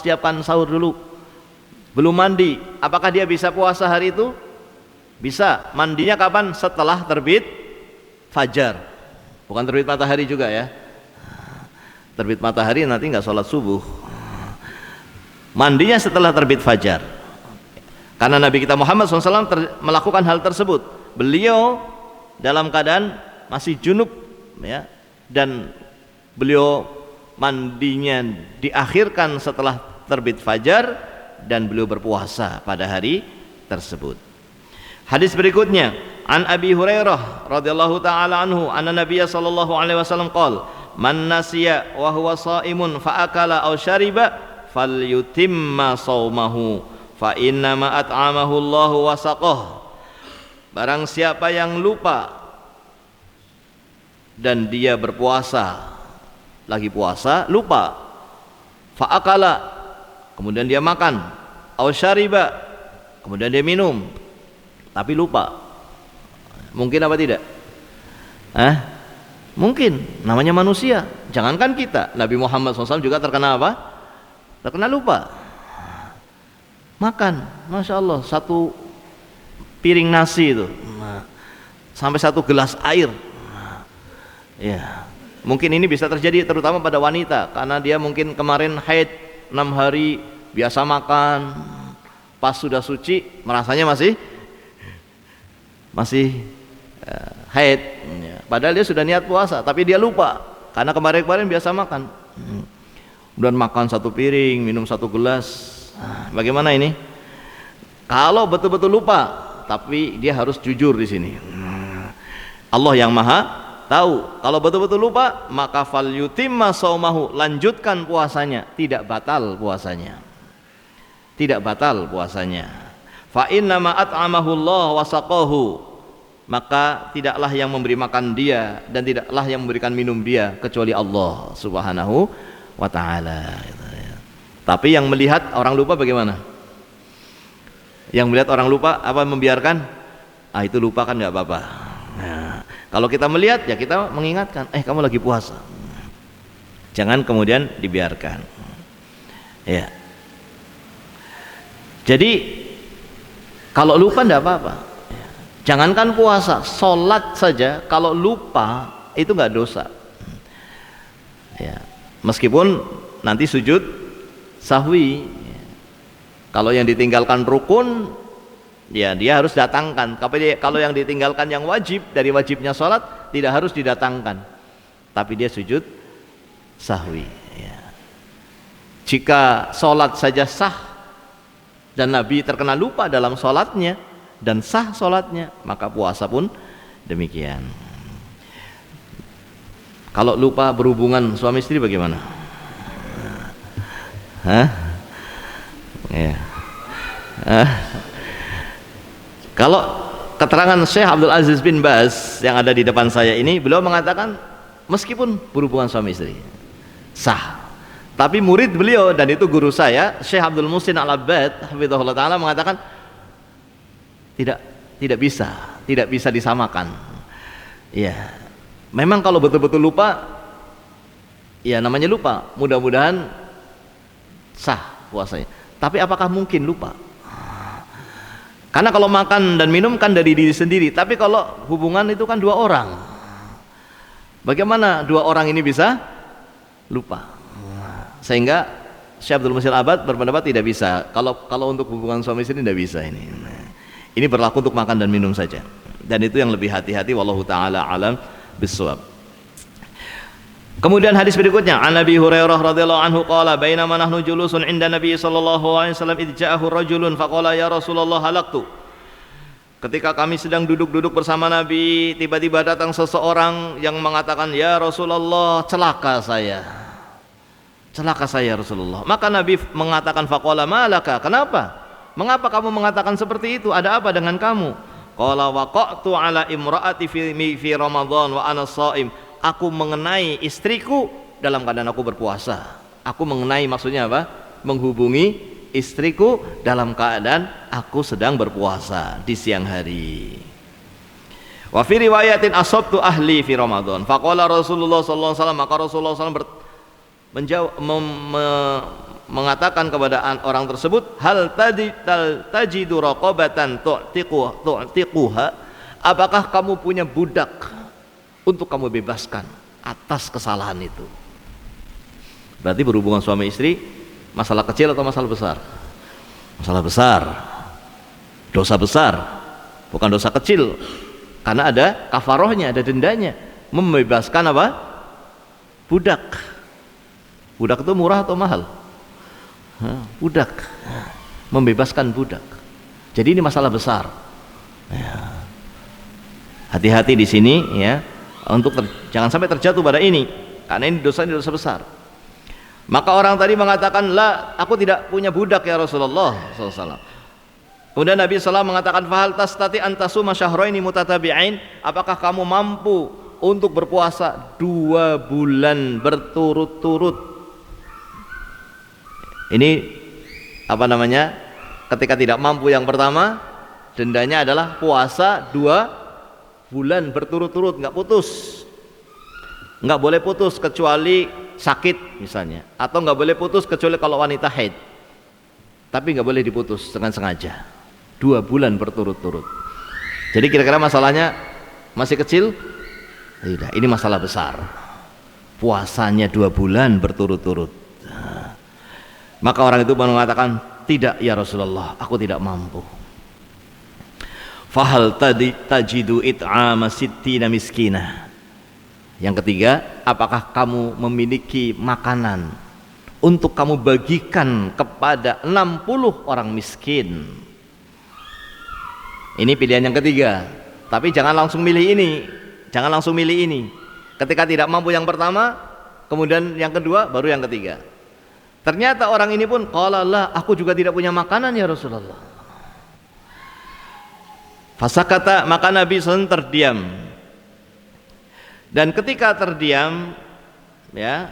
siapkan sahur dulu, belum mandi, apakah dia bisa puasa hari itu? Bisa. Mandinya kapan? Setelah terbit fajar, bukan terbit matahari juga ya. Terbit matahari nanti nggak sholat subuh. Mandinya setelah terbit fajar, karena Nabi kita Muhammad SAW melakukan hal tersebut. Beliau dalam keadaan masih junub, ya, dan beliau mandinya diakhirkan setelah terbit fajar, dan beliau berpuasa pada hari tersebut. Hadis berikutnya, an Abi Hurairah radhiyallahu taala anhu, anna Nabiy sallallahu alaihi wasallam qala, man nasiya wa huwa shaimun fa akala aw syariba falyutimma shaumahu fa inna ma at'amahu Allahu wa saqah. Barang siapa yang lupa dan dia berpuasa, lagi puasa lupa, fa akala, kemudian dia makan, aw syariba, kemudian dia minum, tapi lupa, mungkin apa tidak? Mungkin, namanya manusia. Jangankan kita, Nabi Muhammad SAW juga terkena apa? Terkena lupa. Makan, Masya Allah, satu piring nasi itu, sampai satu gelas air. Ya, mungkin ini bisa terjadi terutama pada wanita, karena dia mungkin kemarin haid 6 hari, biasa makan, pas sudah suci merasanya masih haid, ya. Padahal dia sudah niat puasa, tapi dia lupa karena kemarin-kemarin biasa makan. Dan makan satu piring, minum satu gelas. Bagaimana ini? Kalau betul-betul lupa, tapi dia harus jujur di sini. Allah yang Maha tahu. Kalau betul-betul lupa, maka falyutimma shaumahu, lanjutkan puasanya, tidak batal puasanya. Tidak batal puasanya. Fa inna ma at'amahu Allah wa saqahu, maka tidaklah yang memberi makan dia dan tidaklah yang memberikan minum dia kecuali Allah Subhanahu wa taala. Tapi yang melihat orang lupa bagaimana? Yang melihat orang lupa apa, membiarkan? Itu lupa kan nggak apa-apa. Nah, kalau kita melihat ya kita mengingatkan, kamu lagi puasa. Jangan kemudian dibiarkan. Ya. Jadi kalau lupa nggak apa-apa. Jangankan puasa, sholat saja kalau lupa itu nggak dosa. Ya, meskipun nanti sujud sahwi. Kalau yang ditinggalkan rukun Ya, dia harus datangkan. Kalau yang ditinggalkan yang wajib dari wajibnya sholat tidak harus didatangkan, tapi dia sujud sahwi. Ya. Jika sholat saja sah dan Nabi terkena lupa dalam sholatnya dan sah sholatnya, maka puasa pun demikian. Kalau lupa berhubungan suami istri bagaimana? Hah? Ya. Kalau keterangan Syekh Abdul Aziz bin Baz yang ada di depan saya ini, beliau mengatakan meskipun berhubungan suami istri sah, tapi murid beliau dan itu guru saya Syekh Abdul Muhsin Al-Abbad hafizahullah taala mengatakan tidak bisa disamakan. Ya, memang kalau betul-betul lupa, ya namanya lupa, mudah-mudahan sah puasanya. Tapi apakah mungkin lupa? Karena kalau makan dan minum kan dari diri sendiri, tapi kalau hubungan itu kan dua orang. Bagaimana dua orang ini bisa lupa? Sehingga Syekh Abdul Muhsin Al-Abbad berpendapat tidak bisa. Kalau untuk hubungan suami istri tidak bisa ini. Ini berlaku untuk makan dan minum saja. Dan itu yang lebih hati-hati, wallahu taala alam bissawab. Kemudian hadis berikutnya, an Nabi Hurairah radhiyallahu anhu qala bainama nahnu julusun 'inda Nabi sallallahu alaihi wasallam id ja'ahu rajulun faqala ya Rasulullah halaktu. Ketika kami sedang duduk-duduk bersama Nabi, tiba-tiba datang seseorang yang mengatakan, ya Rasulullah, celaka saya Rasulullah. Maka Nabi mengatakan, faqala malaka, kenapa? Mengapa kamu mengatakan seperti itu? Ada apa dengan kamu? Qala waqa'tu ala imra'ati fi Ramadan wa ana shaim. Aku mengenai istriku dalam keadaan aku berpuasa. Aku mengenai maksudnya apa? Menghubungi istriku dalam keadaan aku sedang berpuasa di siang hari. Wa fi riwayatin asabtu ahli fi Ramadan. Faqala Rasulullah sallallahu alaihi wasallam, maka Rasulullah sallallahu alaihi wasallam mengatakan kepada orang tersebut, hal tajidu raqabatan tu'tiquha? Apakah kamu punya budak untuk kamu bebaskan atas kesalahan itu? Berarti berhubungan suami istri masalah kecil atau masalah besar? Masalah besar, dosa besar, bukan dosa kecil, karena ada kafarohnya, ada dendanya. Membebaskan apa? Budak. Budak itu murah atau mahal? Budak, membebaskan budak. Jadi ini masalah besar. Hati-hati di sini ya, untuk jangan sampai terjatuh pada ini, karena ini dosa besar. Maka orang tadi mengatakan, la, aku tidak punya budak ya Rasulullah SAW. Kemudian Nabi SAW mengatakan, fahal tastati antasuma syahraini mutatabi'ain? Apakah kamu mampu untuk berpuasa 2 bulan berturut-turut? Ini apa namanya? Ketika tidak mampu yang pertama, dendanya adalah puasa 2 bulan berturut-turut, nggak putus. Nggak boleh putus kecuali sakit misalnya, atau nggak boleh putus kecuali kalau wanita haid. Tapi nggak boleh diputus dengan sengaja. 2 bulan berturut-turut. Jadi kira-kira masalahnya masih kecil? Tidak, ini masalah besar. Puasanya 2 bulan berturut-turut. Maka orang itu mengatakan, tidak ya Rasulullah, aku tidak mampu. Fahal tajidu it'ama sittina miskina? Yang ketiga, apakah kamu memiliki makanan untuk kamu bagikan kepada 60 orang miskin? Ini pilihan yang ketiga. Tapi jangan langsung milih ini. Ketika tidak mampu yang pertama, kemudian yang kedua, baru yang ketiga. Ternyata orang ini pun qala la, aku juga tidak punya makanan ya Rasulullah. Fasakata, maka Nabi SAW terdiam. Dan ketika terdiam, ya,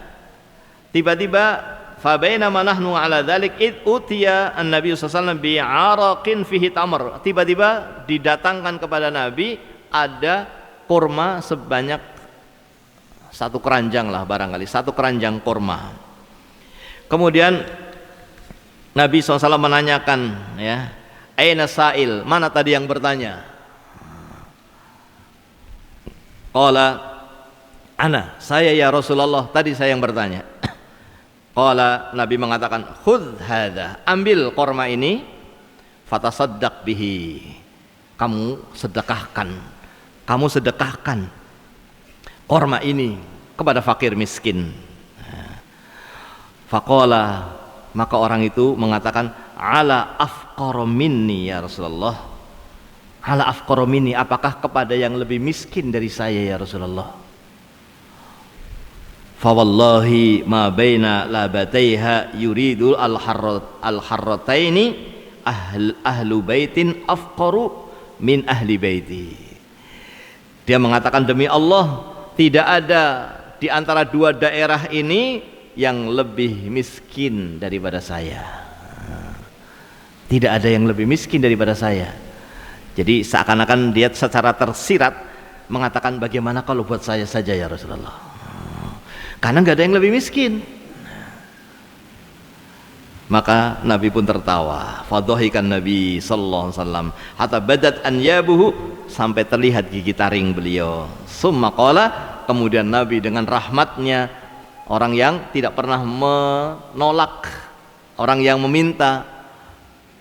tiba-tiba fa bainama nahnu ala dzalik id utiya an-nabi sallallahu alaihi wasallam bi 'araqin fihi tamr. Tiba-tiba didatangkan kepada Nabi ada kurma sebanyak 1 keranjang lah barangkali, 1 keranjang kurma. Kemudian Nabi SAW menanyakan, ya, aina sa'il, mana tadi yang bertanya? Qala ana, saya ya Rasulullah, tadi saya yang bertanya. Qala, Nabi mengatakan, khudh hadha, ambil kurma ini, fatasaddaq bihi, kamu sedekahkan korma ini kepada fakir miskin. Faqala, maka orang itu mengatakan, ala afqara minni ya Rasulullah, ala afqara minni, apakah kepada yang lebih miskin dari saya ya Rasulullah? Fa wallahi ma baina labataiha yuridul al-harrataini ahlu baitin afqaru min ahli baiti. Dia mengatakan, demi Allah, tidak ada di antara dua daerah ini yang lebih miskin daripada saya. Tidak ada yang lebih miskin daripada saya. Jadi seakan-akan dia secara tersirat mengatakan, bagaimana kalau buat saya saja ya Rasulullah, karena nggak ada yang lebih miskin. Maka Nabi pun tertawa. Fadhahikan Nabi sallallahu alaihi wasallam hatta badat anyabuhu, sampai terlihat gigi taring beliau. Summa qala, kemudian Nabi dengan rahmatnya, orang yang tidak pernah menolak, orang yang meminta,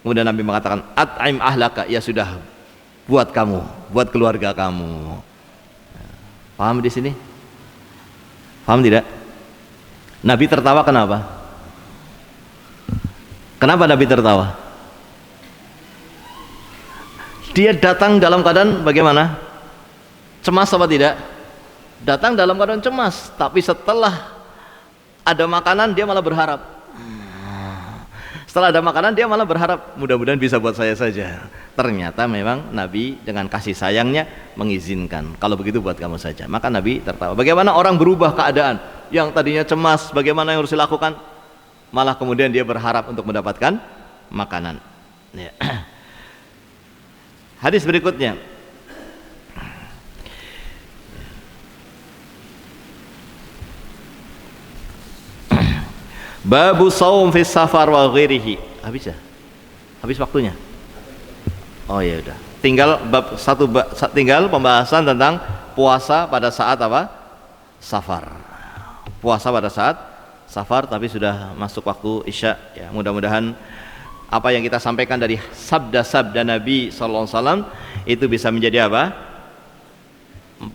kemudian Nabi mengatakan, at'im ahlaka, ya sudah, buat kamu, buat keluarga kamu. Paham di sini? Paham tidak? Nabi tertawa kenapa? Kenapa Nabi tertawa? Dia datang dalam keadaan bagaimana? Cemas apa tidak? Datang dalam keadaan cemas, tapi setelah ada makanan dia malah berharap. Setelah ada makanan dia malah berharap, mudah-mudahan bisa buat saya saja. Ternyata memang Nabi dengan kasih sayangnya mengizinkan, kalau begitu buat kamu saja. Maka Nabi tertawa. Bagaimana orang berubah keadaan, yang tadinya cemas, bagaimana yang harus dilakukan, malah kemudian dia berharap untuk mendapatkan makanan. Ya. Hadis berikutnya, babu saum fi safar wa ghairihi. Habis ya? Habis waktunya? Oh ya udah. Tinggal tinggal pembahasan tentang puasa pada saat apa? Safar. Puasa pada saat safar, tapi sudah masuk waktu Isya ya. Mudah-mudahan apa yang kita sampaikan dari sabda-sabda Nabi sallallahu alaihi wasallam itu bisa menjadi apa?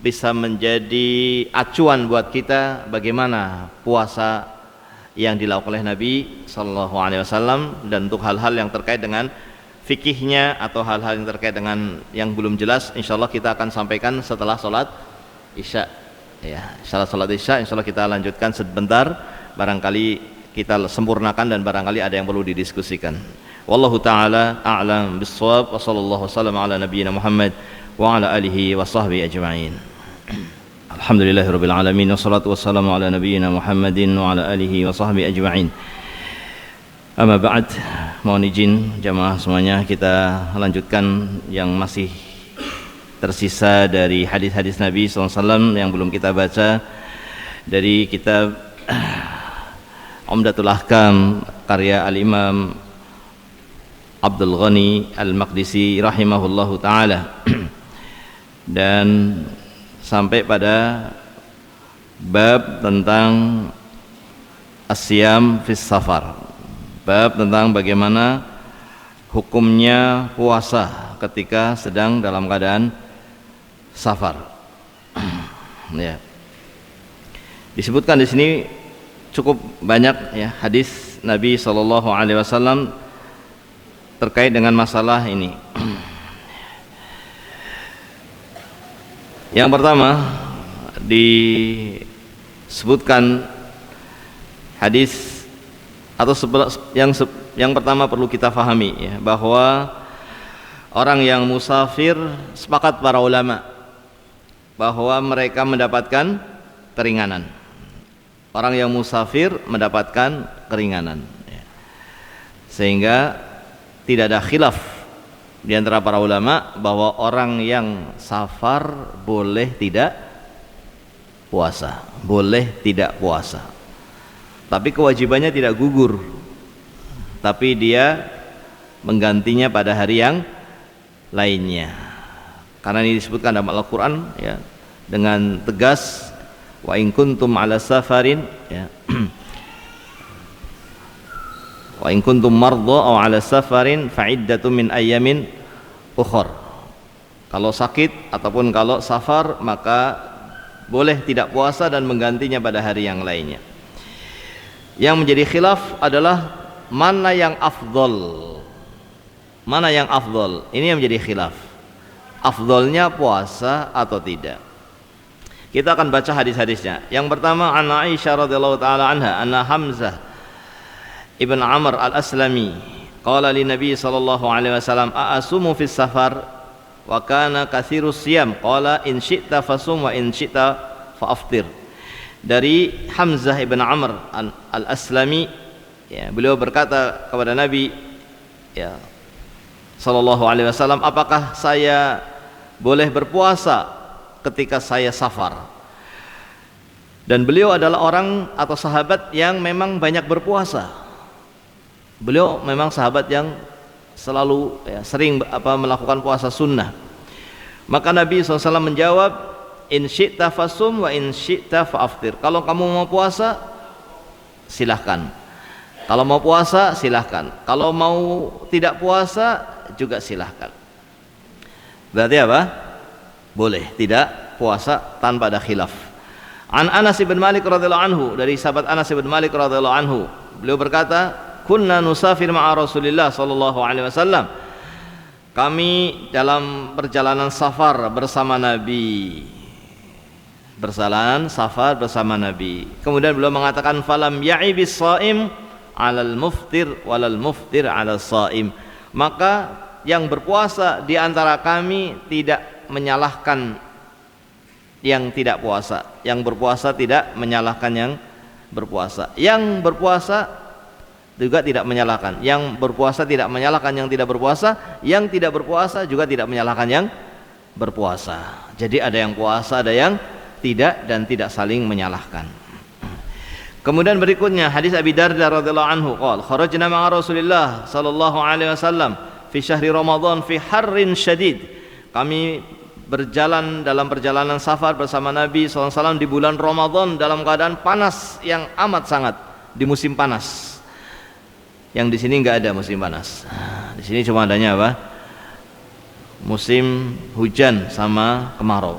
Bisa menjadi acuan buat kita bagaimana puasa yang dilakukan oleh Nabi sallallahu alaihi wasallam, dan untuk hal-hal yang terkait dengan fikihnya atau hal-hal yang terkait dengan yang belum jelas, insyaallah kita akan sampaikan setelah sholat Isya ya. Setelah sholat Isya insyaallah kita lanjutkan sebentar, barangkali kita sempurnakan dan barangkali ada yang perlu didiskusikan. Wallahu taala a'lam bissawab, wa sallallahu wasallam ala nabiyyina Muhammad wa ala alihi wa sahbihi ajma'in. Alhamdulillahirabbil alamin, wassalatu wassalamu ala nabiyyina Muhammadin wa ala alihi wa sahbihi ajma'in. Amma ba'd, mohon izin jamaah semuanya, kita lanjutkan yang masih tersisa dari hadis-hadis Nabi sallallahu alaihi wasallam yang belum kita baca dari kitab Umdatul Ahkam karya Al-Imam Abdul Ghani Al-Maqdisi rahimahullahu ta'ala. Dan sampai pada bab tentang asyam fis safar, bab tentang bagaimana hukumnya puasa ketika sedang dalam keadaan safar. Ya. Disebutkan di sini cukup banyak ya hadis Nabi sallallahu alaihi wasallam terkait dengan masalah ini. Yang pertama disebutkan hadis atau yang pertama perlu kita fahami ya, bahwa orang yang musafir, sepakat para ulama bahwa mereka mendapatkan keringanan. Orang yang musafir mendapatkan keringanan ya. Sehingga tidak ada khilaf di antara para ulama bahwa orang yang safar boleh tidak puasa, boleh tidak puasa. Tapi kewajibannya tidak gugur, tapi dia menggantinya pada hari yang lainnya. Karena ini disebutkan dalam Al-Quran ya, dengan tegas, wa in kuntum ala safarin ya. Wa in kuntum mardha aw 'ala safarin fa iddatun min ayyamin ukhra. Kalau sakit ataupun kalau safar maka boleh tidak puasa dan menggantinya pada hari yang lainnya. Yang menjadi khilaf adalah mana yang afdol. Mana yang afdol? Ini yang menjadi khilaf. Afdolnya puasa atau tidak. Kita akan baca hadis-hadisnya. Yang pertama, an Aisyah radhiyallahu taala anha, anna Hamzah ibn Amr al-Aslami qala li Nabi sallallahu alaihi wasallam, a'asumu fis safar wa kana katsirus siyam, qala in syi'ta fasum wa in syi'ta fa'aftir. Dari Hamzah ibn Amr al-Aslami, ya, beliau berkata kepada Nabi, ya, sallallahu alaihi wasallam, apakah saya boleh berpuasa ketika saya safar? Dan beliau adalah orang atau sahabat yang memang banyak berpuasa. Beliau memang sahabat yang selalu, ya, sering melakukan puasa sunnah. Maka Nabi SAW menjawab, in syi'ta fasum wa in syi'ta fa'aftir. Kalau kamu mau puasa silahkan, kalau mau puasa silahkan, kalau mau tidak puasa juga silahkan. Berarti apa? Boleh tidak puasa tanpa ada khilaf. An Anas bin Malik radhiyallahu anhu, dari sahabat Anas bin Malik radhiyallahu anhu, beliau berkata, kunna nusafir ma'a Rasulillah sallallahu alaihi wasallam. Kami dalam perjalanan safar bersama Nabi. Berjalan safar bersama Nabi. Kemudian beliau mengatakan, falam ya'ibis shaim 'alal muftir walal muftir 'alal shaim. Maka yang berpuasa di antara kami tidak menyalahkan yang tidak puasa. Yang berpuasa tidak menyalahkan yang berpuasa. Yang berpuasa juga tidak menyalahkan. Yang berpuasa tidak menyalahkan yang tidak berpuasa. Yang tidak berpuasa juga tidak menyalahkan yang berpuasa. Jadi ada yang puasa, ada yang tidak, dan tidak saling menyalahkan. Kemudian berikutnya hadis Abi Darda radhiyallahu anhu qala kharajna ma'a Rasulillah sallallahu alaihi wasallam fi syahri Ramadan fi harrin syadid. Kami berjalan dalam perjalanan safar bersama Nabi SAW di bulan Ramadan dalam keadaan panas yang amat sangat, di musim panas. Yang di sini enggak ada musim panas. Di sini cuma adanya apa? Musim hujan sama kemarau.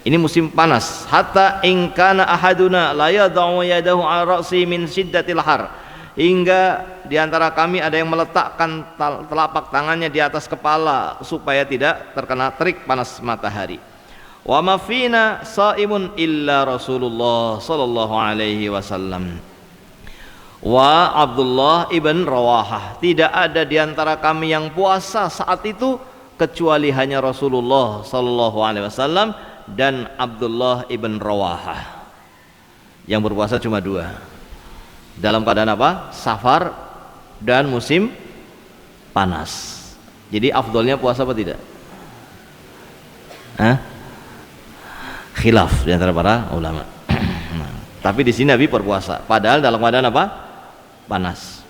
Ini musim panas. Hatta in kana ahaduna la yad'u yadahu 'ala ra'si min shiddatil har. Hingga di antara kami ada yang meletakkan telapak tangannya di atas kepala supaya tidak terkena terik panas matahari. Wa ma fina shaimun illa Rasulullah sallallahu alaihi wasallam wa Abdullah ibn Rawahah. Tidak ada di antara kami yang puasa saat itu kecuali hanya Rasulullah sallallahu alaihi wasallam dan Abdullah ibn Rawahah. Yang berpuasa cuma dua. Dalam keadaan apa? Safar dan musim panas. Jadi afdolnya puasa apa tidak? Khilaf di antara para ulama. Tapi di sini Nabi berpuasa. Padahal dalam keadaan apa? Panas.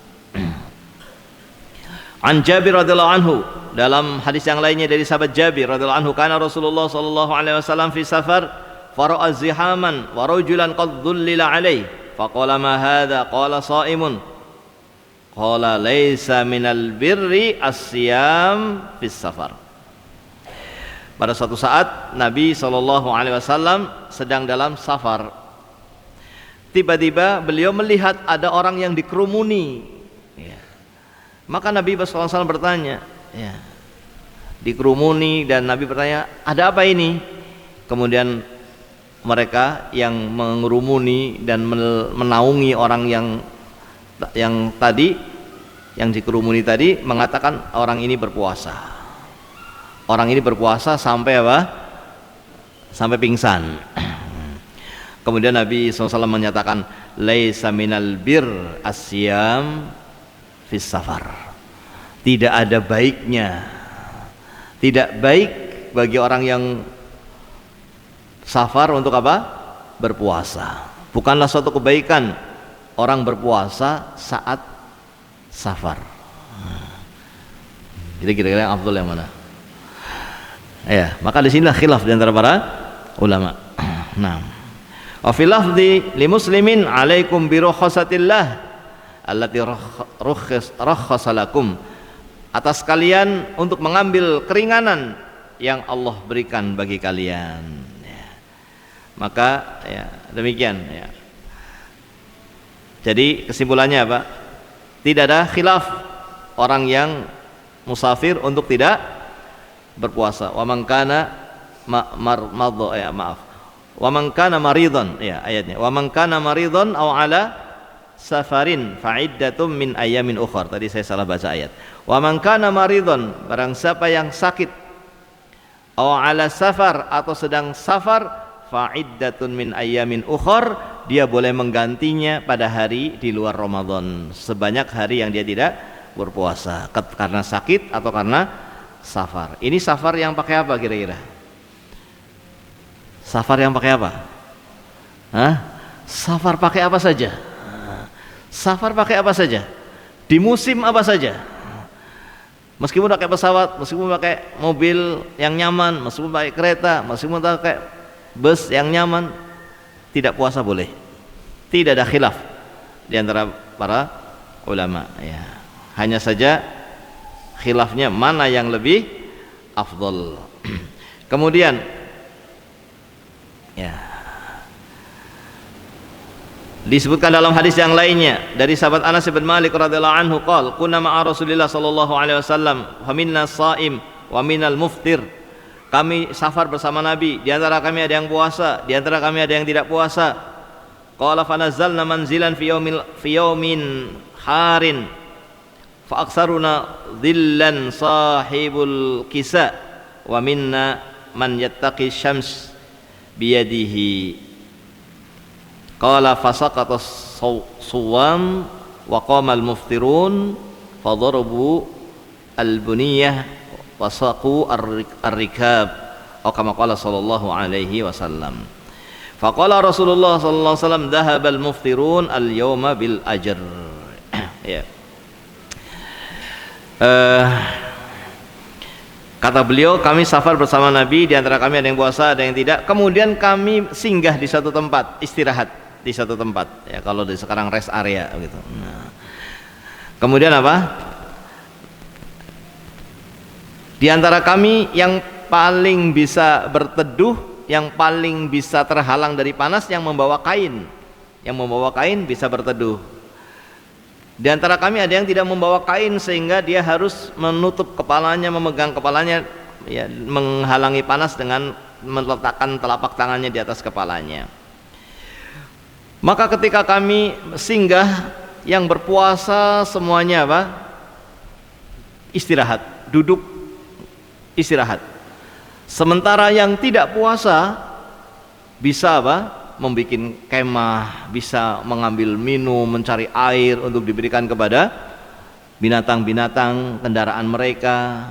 An Jabir radhiyallahu anhu, dalam hadis yang lainnya dari sahabat Jabir radhiyallahu anhu, kana Rasulullah sallallahu alaihi wasallam fi safar fara'a zihaman wa rajulan qad dhullila alaihi faqala ma hadha qala shaimun qala laisa minal birri as-siyam fis safar. Pada suatu saat Nabi sallallahu alaihi wasallam sedang dalam safar. Tiba-tiba beliau melihat ada orang yang dikerumuni, ya. Maka Nabi SAW bertanya, ya, dikerumuni, dan Nabi bertanya, ada apa ini? Kemudian mereka yang mengerumuni dan menaungi orang yang tadi, yang dikerumuni tadi, mengatakan orang ini berpuasa. Orang ini berpuasa sampai apa? Sampai pingsan. Kemudian Nabi SAW menyatakan, laisa minal bir asyam fis safar. Tidak ada baiknya, tidak baik bagi orang yang safar untuk apa? Berpuasa. Bukanlah suatu kebaikan orang berpuasa saat safar. Jadi kira-kira yang afdal yang mana? Ya, maka di sinilah khilaf di antara para ulama. Nah, wa fil lafzi li muslimin alaikum bi rukhsatillah. allati rakhasa lakum, atas kalian untuk mengambil keringanan yang Allah berikan bagi kalian. Ya. Maka ya, demikian ya. Jadi kesimpulannya apa? Tidak ada khilaf orang yang musafir untuk tidak berpuasa. Wa man kana wa man kana maridhan, ya ayatnya. Wa man kana maridhan aw ala safarin fa'iddatum min ayamin ukhar. Tadi saya salah baca ayat. Wa man kana maridhan, barang siapa yang sakit, aw ala safar, atau sedang safar, fa'iddatun min ayamin ukhar, dia boleh menggantinya pada hari di luar Ramadan, sebanyak hari yang dia tidak berpuasa karena sakit atau karena safar. Ini safar yang pakai apa kira-kira? Safar yang pakai apa? Hah? Safar pakai apa saja? Safar pakai apa saja? Di musim apa saja? Meskipun pakai pesawat, meskipun pakai mobil yang nyaman, meskipun pakai kereta, meskipun pakai bus yang nyaman, tidak puasa boleh. Tidak ada khilaf di antara para ulama ya. Hanya saja khilafnya mana yang lebih afdal. Kemudian ya, disebutkan dalam hadis yang lainnya dari sahabat Anas bin Malik radhiyallahu anhu qala kunna ma'a Rasulillah sallallahu alaihi wasallam fa minna shaim wa minal muftir. Kami safar bersama Nabi, di antara kami ada yang puasa, di antara kami ada yang tidak puasa. Qala fa nazzalna manzilan fi yaumin harin fa aksaruna dhillan sahibul kisa wa minna man yattaqi syams biyadihi. Qala fasaqata suwam wa qama al-muftirun fadarabu al-buniyah wa saqu ar-rikab, atau kama qala sallallahu alaihi wasallam. Faqala Rasulullah sallallahu alaihi wasallam dhahabal muftirun al-yawma bil ajr. Ya. Kata beliau, kami safar bersama Nabi, di antara kami ada yang puasa, ada yang tidak. Kemudian kami singgah di satu tempat, istirahat di satu tempat. Ya, kalau di sekarang rest area gitu. Nah. Kemudian apa? Di antara kami yang paling bisa berteduh, yang paling bisa terhalang dari panas, yang membawa kain. Yang membawa kain bisa berteduh. Di antara kami ada yang tidak membawa kain sehingga dia harus menutup kepalanya, memegang kepalanya, ya, menghalangi panas dengan meletakkan telapak tangannya di atas kepalanya. Maka ketika kami singgah, yang berpuasa semuanya apa? Istirahat, duduk istirahat. Sementara yang tidak puasa bisa apa? Membikin kemah, bisa mengambil minum, mencari air untuk diberikan kepada binatang-binatang kendaraan mereka.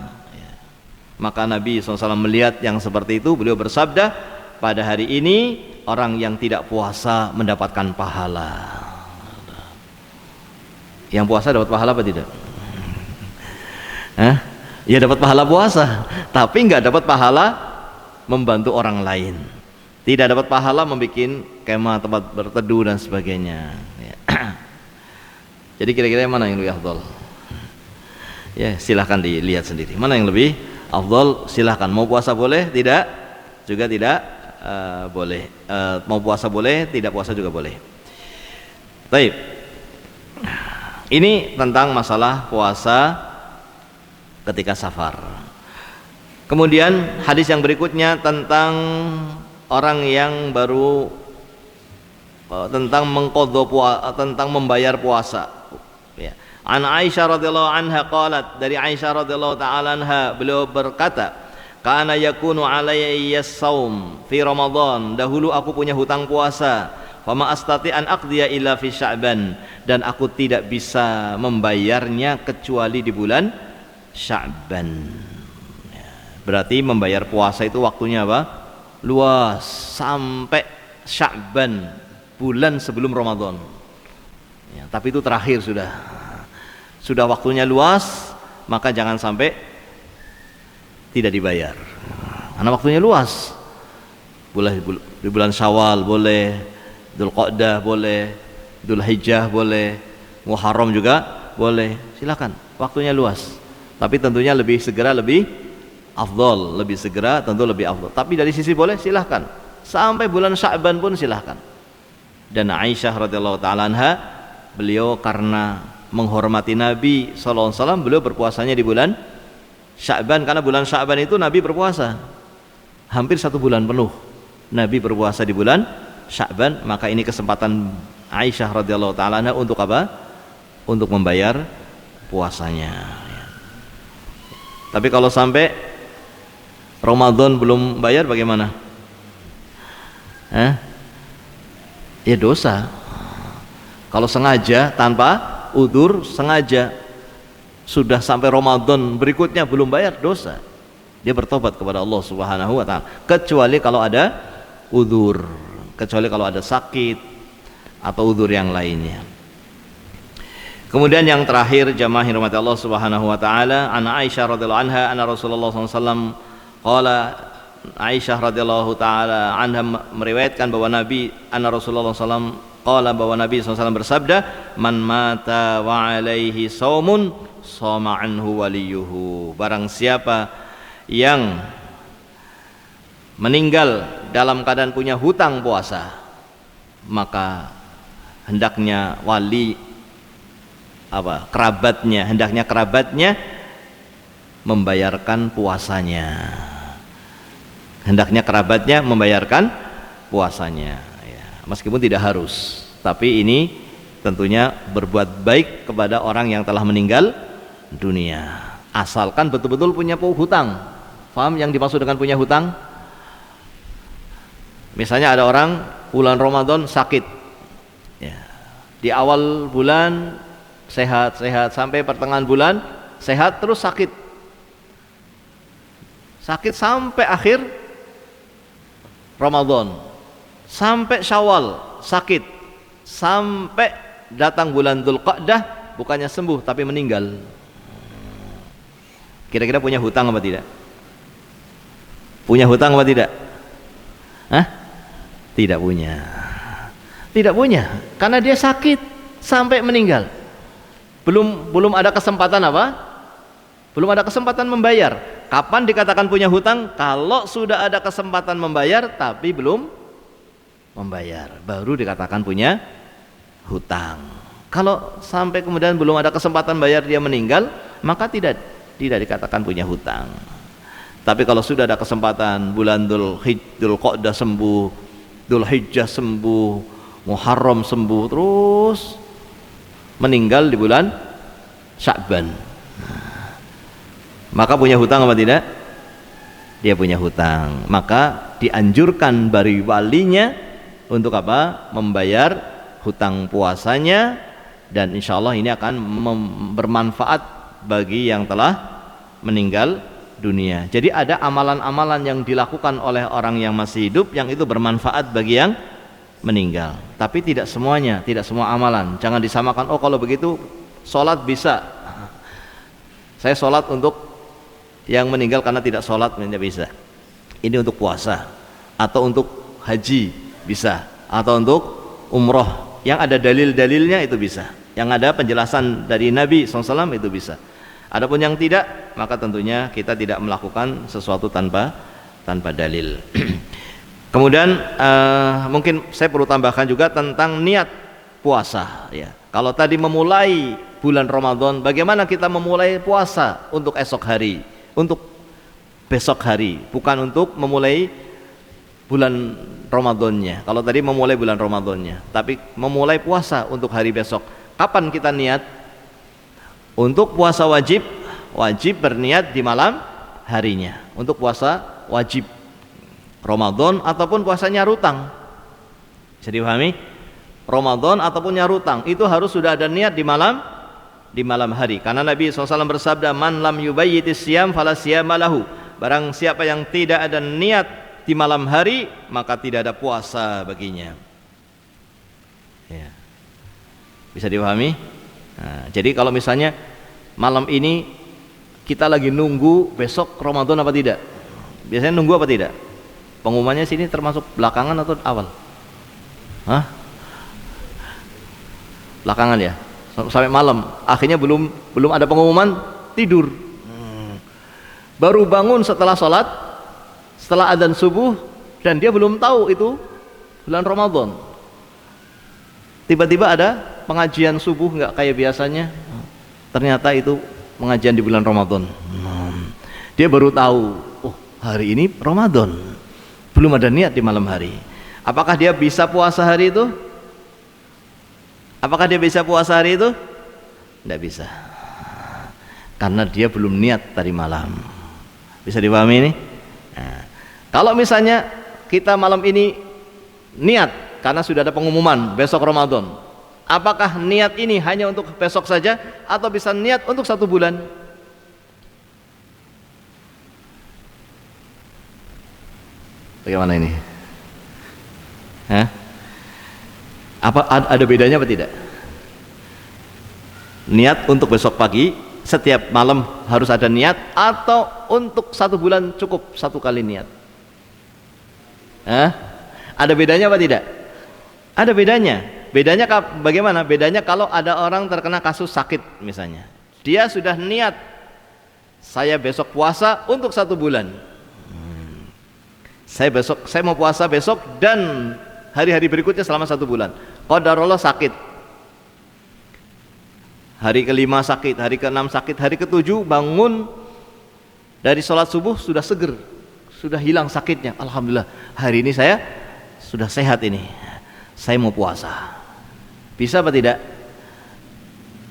Maka Nabi SAW melihat yang seperti itu, beliau bersabda, pada hari ini orang yang tidak puasa mendapatkan pahala. Yang puasa dapat pahala apa tidak? Ya dapat pahala puasa, tapi nggak dapat pahala membantu orang lain. Tidak dapat pahala membuat kemah, tempat berteduh dan sebagainya. Ya. Jadi kira-kira mana yang lebih afdal? Ya silahkan dilihat sendiri. Mana yang lebih afdal? Silahkan. Mau puasa boleh, tidak juga tidak boleh. Mau puasa boleh, tidak puasa juga boleh. Baik. Ini tentang masalah puasa ketika safar. Kemudian hadis yang berikutnya tentang orang yang baru, tentang mengqadha puasa, tentang membayar puasa. Ya. An Aisyah radhiyallahu anha qalat, dari Aisyah radhiyallahu taala anha, beliau berkata, kana yakunu alayya as-saum fi Ramadan, dahulu aku punya hutang puasa, fama astati an aqdiya illa fi Sya'ban, dan aku tidak bisa membayarnya kecuali di bulan Sya'ban. Ya. Berarti membayar puasa itu waktunya apa? Luas, sampai Sya'ban, bulan sebelum Ramadan. Ya, tapi itu terakhir sudah waktunya luas, maka jangan sampai tidak dibayar. Karena waktunya luas. Boleh di bulan Syawal boleh, Dzulqa'dah boleh, Dzulhijjah boleh, Muharram juga boleh, silakan, waktunya luas. Tapi tentunya lebih segera lebih afdol, lebih segera tentu lebih afdol. Tapi dari sisi boleh silahkan, sampai bulan Sya'ban pun silahkan. Dan Aisyah radhiyallahu taala anha, beliau karena menghormati Nabi sallallahu alaihi wasallam, beliau berpuasanya di bulan Sya'ban, karena bulan Sya'ban itu Nabi berpuasa hampir 1 bulan penuh. Nabi berpuasa di bulan Sya'ban, maka ini kesempatan Aisyah radhiyallahu taala anha untuk apa? Untuk membayar puasanya. Tapi kalau sampai Ramadan belum bayar bagaimana? Ya dosa. Kalau sengaja tanpa udzur, sengaja sudah sampai Ramadan berikutnya belum bayar, dosa. Dia bertobat kepada Allah Subhanahu wa taala. Kecuali kalau ada udzur, kecuali kalau ada sakit atau udzur yang lainnya. Kemudian yang terakhir, jamaah rahmat Allah Subhanahu wa taala, an Aisyah radhiyallahu anha anna Rasulullah sallallahu alaihi wasallam qala, Aisyah radhiyallahu taala anha meriwayatkan bahwa Nabi anna Rasulullah sallallahu alaihi wasallam qala, bahwa Nabi sallallahu alaihi wasallam bersabda, man mata wa alaihi saumun shoma anhu waliyuhu. Barang siapa yang meninggal dalam keadaan punya hutang puasa, maka hendaknya kerabatnya membayarkan puasanya. Hendaknya kerabatnya membayarkan puasanya, ya. Meskipun tidak harus, tapi ini tentunya berbuat baik kepada orang yang telah meninggal dunia, asalkan betul-betul punya hutang. Paham yang dimaksud dengan punya hutang? Misalnya ada orang bulan Ramadan sakit, ya. Di awal bulan sehat sampai pertengahan bulan sehat, terus sakit sampai akhir Ramadan, sampai Syawal sakit, sampai datang bulan Dzulqa'dah bukannya sembuh tapi meninggal. Kira-kira punya hutang apa tidak? Punya hutang apa tidak? Tidak punya, karena dia sakit sampai meninggal. Belum ada kesempatan apa? Belum ada kesempatan membayar. Kapan dikatakan punya hutang? Kalau sudah ada kesempatan membayar tapi belum membayar, baru dikatakan punya hutang. Kalau sampai kemudian belum ada kesempatan bayar, dia meninggal, maka tidak dikatakan punya hutang. Tapi kalau sudah ada kesempatan, bulan Dzulqa'dah sembuh, Dzulhijjah sembuh, Muharram sembuh, terus meninggal di bulan Sya'ban, maka punya hutang apa tidak? Dia punya hutang. Maka dianjurkan bagi walinya untuk apa? Membayar hutang puasanya, dan insya Allah ini akan bermanfaat bagi yang telah meninggal dunia. Jadi ada amalan-amalan yang dilakukan oleh orang yang masih hidup yang itu bermanfaat bagi yang meninggal, tapi tidak semuanya, tidak semua amalan. Jangan disamakan, oh kalau begitu sholat bisa, saya sholat untuk yang meninggal karena tidak sholat, tidak bisa. Ini untuk puasa, atau untuk haji bisa, atau untuk umroh yang ada dalil-dalilnya itu bisa, yang ada penjelasan dari Nabi SAW itu bisa. Adapun yang tidak, maka tentunya kita tidak melakukan sesuatu tanpa dalil. Kemudian mungkin saya perlu tambahkan juga tentang niat puasa, ya. Kalau tadi memulai bulan Ramadan, bagaimana kita memulai puasa untuk esok hari, untuk besok hari, bukan untuk memulai bulan Ramadannya. Kalau tadi memulai bulan Ramadannya, tapi memulai puasa untuk hari besok. Kapan kita niat? Untuk puasa wajib berniat di malam harinya. Untuk puasa wajib Ramadan ataupun puasa nyarutang, bisa dipahami? Ramadan ataupun nyarutang itu harus sudah ada niat di malam hari, karena Nabi SAW bersabda, man lam yubayyitis siyam fala siyama lahu. Barang siapa yang tidak ada niat di malam hari, maka tidak ada puasa baginya, ya. Bisa dipahami? Nah, jadi kalau misalnya malam ini kita lagi nunggu besok Ramadan apa tidak, biasanya nunggu apa tidak? Pengumumannya sini termasuk belakangan atau awal? Belakangan, ya. sampai malam. Akhirnya belum ada pengumuman, tidur. Baru bangun setelah sholat, setelah adzan subuh, dan dia belum tahu itu bulan Ramadan. Tiba-tiba ada pengajian subuh nggak kayak biasanya, ternyata itu pengajian di bulan Ramadan. Dia baru tahu, oh hari ini Ramadan, belum ada niat di malam hari. Apakah dia bisa puasa hari itu? Apakah dia bisa puasa hari itu? Tidak bisa, karena dia belum niat tadi malam. Bisa dipahami ini? Nah, kalau misalnya kita malam ini niat karena sudah ada pengumuman besok Ramadan, apakah niat ini hanya untuk besok saja atau bisa niat untuk 1 bulan? Bagaimana ini? Hah? Apa ada bedanya apa tidak? Niat untuk besok pagi, setiap malam harus ada niat, atau untuk 1 bulan cukup 1 kali niat? Hah? Ada bedanya apa tidak? Ada bedanya. Bedanya bagaimana? Bedanya kalau ada orang terkena kasus sakit misalnya, dia sudah niat, saya besok puasa untuk 1 bulan. Saya mau puasa besok dan hari-hari berikutnya selama 1 bulan. Qadarullah sakit, hari ke-5 sakit, hari ke-6 sakit, hari ke-7 bangun dari sholat subuh sudah seger, sudah hilang sakitnya. Alhamdulillah, hari ini saya sudah sehat, ini saya mau puasa. Bisa apa tidak?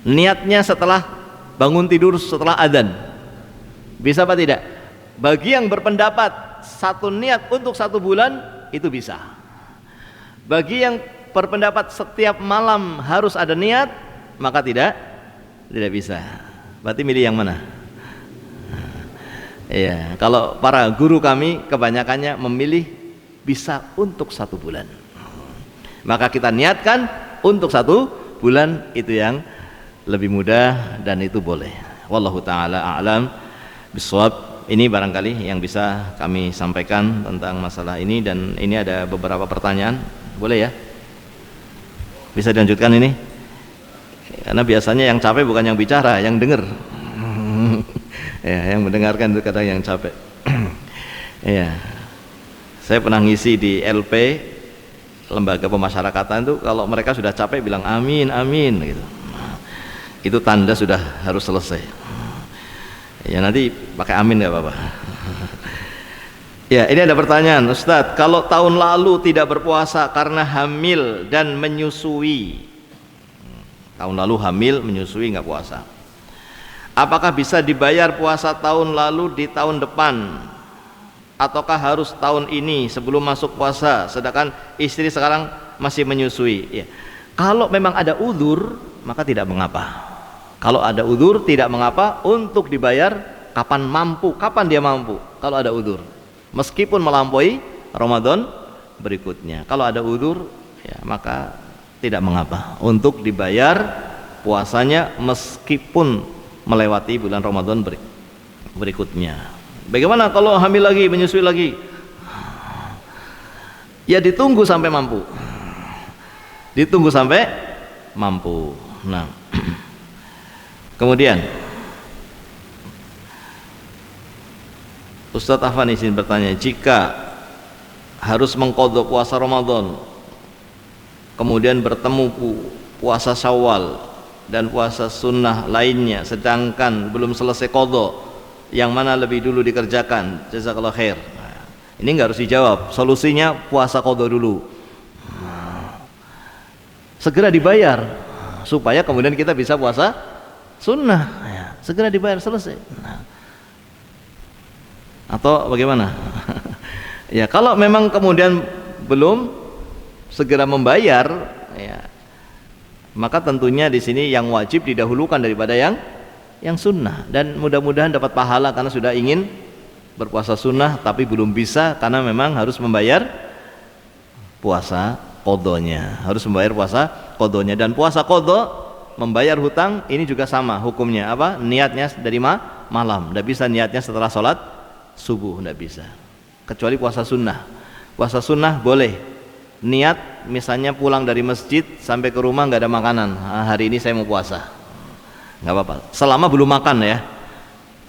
Niatnya setelah bangun tidur, setelah adzan. Bisa apa tidak? Bagi yang berpendapat 1 niat untuk 1 bulan, itu bisa. Bagi yang berpendapat setiap malam harus ada niat, maka tidak bisa. Berarti milih yang mana? Iya, kalau para guru kami kebanyakannya memilih bisa untuk 1 bulan. Maka kita niatkan untuk 1 bulan, itu yang lebih mudah dan itu boleh. Wallahu taala a'lam bishawab. Ini barangkali yang bisa kami sampaikan tentang masalah ini, dan ini ada beberapa pertanyaan. Boleh ya? Bisa dilanjutkan ini? Karena biasanya yang capek bukan yang bicara, yang dengar. Ya, yang mendengarkan itu kadang yang capek. Ya. Saya pernah ngisi di LP, lembaga pemasyarakatan itu, kalau mereka sudah capek bilang amin, amin gitu. Itu tanda sudah harus selesai. Ya, nanti pakai amin nggak apa-apa. Ya, ini ada pertanyaan, Ustadz, kalau tahun lalu tidak berpuasa karena hamil dan menyusui, tahun lalu hamil, menyusui, nggak puasa, apakah bisa dibayar puasa tahun lalu di tahun depan, ataukah harus tahun ini sebelum masuk puasa, sedangkan istri sekarang masih menyusui? Ya. Kalau memang ada uzur, maka tidak mengapa. Kalau ada uzur tidak mengapa untuk dibayar kapan mampu, kapan dia mampu. Kalau ada uzur, meskipun melampaui Ramadan berikutnya, kalau ada uzur, ya maka tidak mengapa untuk dibayar puasanya meskipun melewati bulan Ramadan berikutnya. Bagaimana kalau hamil lagi, menyusui lagi? Ya ditunggu sampai mampu. Ditunggu sampai mampu. Nah, kemudian Ustadz Afan izin bertanya, jika harus mengqadha puasa Ramadan, kemudian bertemu puasa Syawal dan puasa sunnah lainnya, sedangkan belum selesai qadha, yang mana lebih dulu dikerjakan? Jazakallah khair. Ini nggak harus dijawab, solusinya puasa qadha dulu, segera dibayar supaya kemudian kita bisa puasa sunnah, ya, segera dibayar, selesai. Atau bagaimana? Ya, kalau memang kemudian belum segera membayar, ya, maka tentunya di sini yang wajib didahulukan daripada yang sunnah, dan mudah-mudahan dapat pahala karena sudah ingin berpuasa sunnah tapi belum bisa karena memang harus membayar puasa qadhanya, harus membayar puasa qadhanya. Dan puasa qadha, membayar hutang, ini juga sama hukumnya. Apa? Niatnya dari malam, tidak bisa niatnya setelah sholat subuh, tidak bisa, kecuali puasa sunnah. Puasa sunnah boleh niat misalnya pulang dari masjid sampai ke rumah nggak ada makanan, hari ini saya mau puasa, nggak apa-apa selama belum makan ya,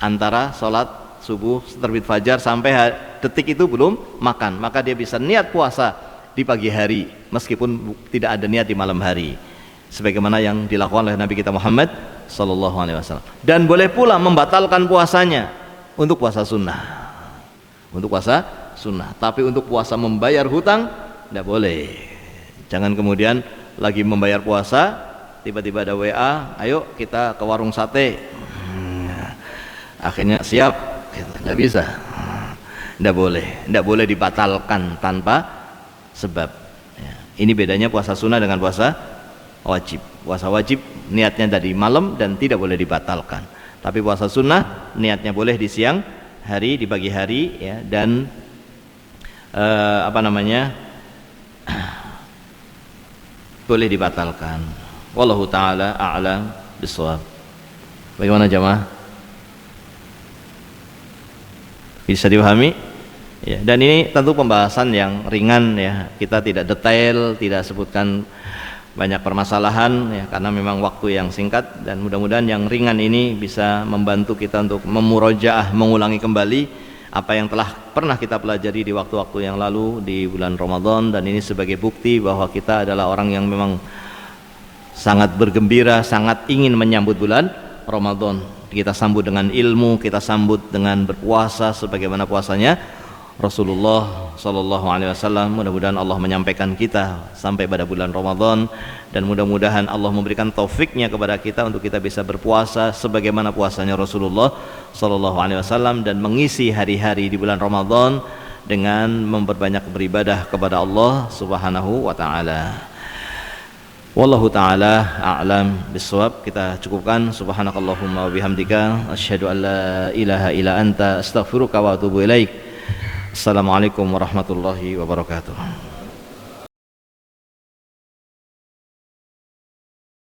antara sholat subuh terbit fajar sampai detik itu belum makan, maka dia bisa niat puasa di pagi hari meskipun tidak ada niat di malam hari, sebagaimana yang dilakukan oleh Nabi kita Muhammad sallallahu alaihi wasallam. Dan boleh pula membatalkan puasanya untuk puasa sunnah, untuk puasa sunnah. Tapi untuk puasa membayar hutang tidak boleh. Jangan kemudian lagi membayar puasa tiba-tiba ada WA, ayo kita ke warung sate, akhirnya siap, tidak bisa, tidak boleh dibatalkan tanpa sebab ya. Ini bedanya puasa sunnah dengan puasa wajib. Puasa wajib niatnya dari malam dan tidak boleh dibatalkan, tapi puasa sunnah niatnya boleh di siang hari, di pagi hari ya, dan boleh dibatalkan. Wallahu ta'ala a'lam bishawab. Bagaimana jamaah? Bisa dipahami? Ya, dan ini tentu pembahasan yang ringan ya. Kita tidak detail, tidak sebutkan banyak permasalahan ya, karena memang waktu yang singkat, dan mudah-mudahan yang ringan ini bisa membantu kita untuk memurojaah, mengulangi kembali apa yang telah pernah kita pelajari di waktu-waktu yang lalu di bulan Ramadan, dan ini sebagai bukti bahwa kita adalah orang yang memang sangat bergembira, sangat ingin menyambut bulan Ramadan. Kita sambut dengan ilmu, kita sambut dengan berpuasa sebagaimana puasanya Rasulullah sallallahu alaihi wasallam. Mudah-mudahan Allah menyampaikan kita sampai pada bulan Ramadan, dan mudah-mudahan Allah memberikan taufiknya kepada kita untuk kita bisa berpuasa sebagaimana puasanya Rasulullah sallallahu alaihi wasallam, dan mengisi hari-hari di bulan Ramadan dengan memperbanyak beribadah kepada Allah Subhanahu wa taala. Wallahu ta'ala a'lam bishawab. Kita cukupkan. Subhanakallahumma wa bihamdika asyhadu an la ilaha illa anta astaghfiruka wa atubu ilaik. Assalamualaikum warahmatullahi wabarakatuh.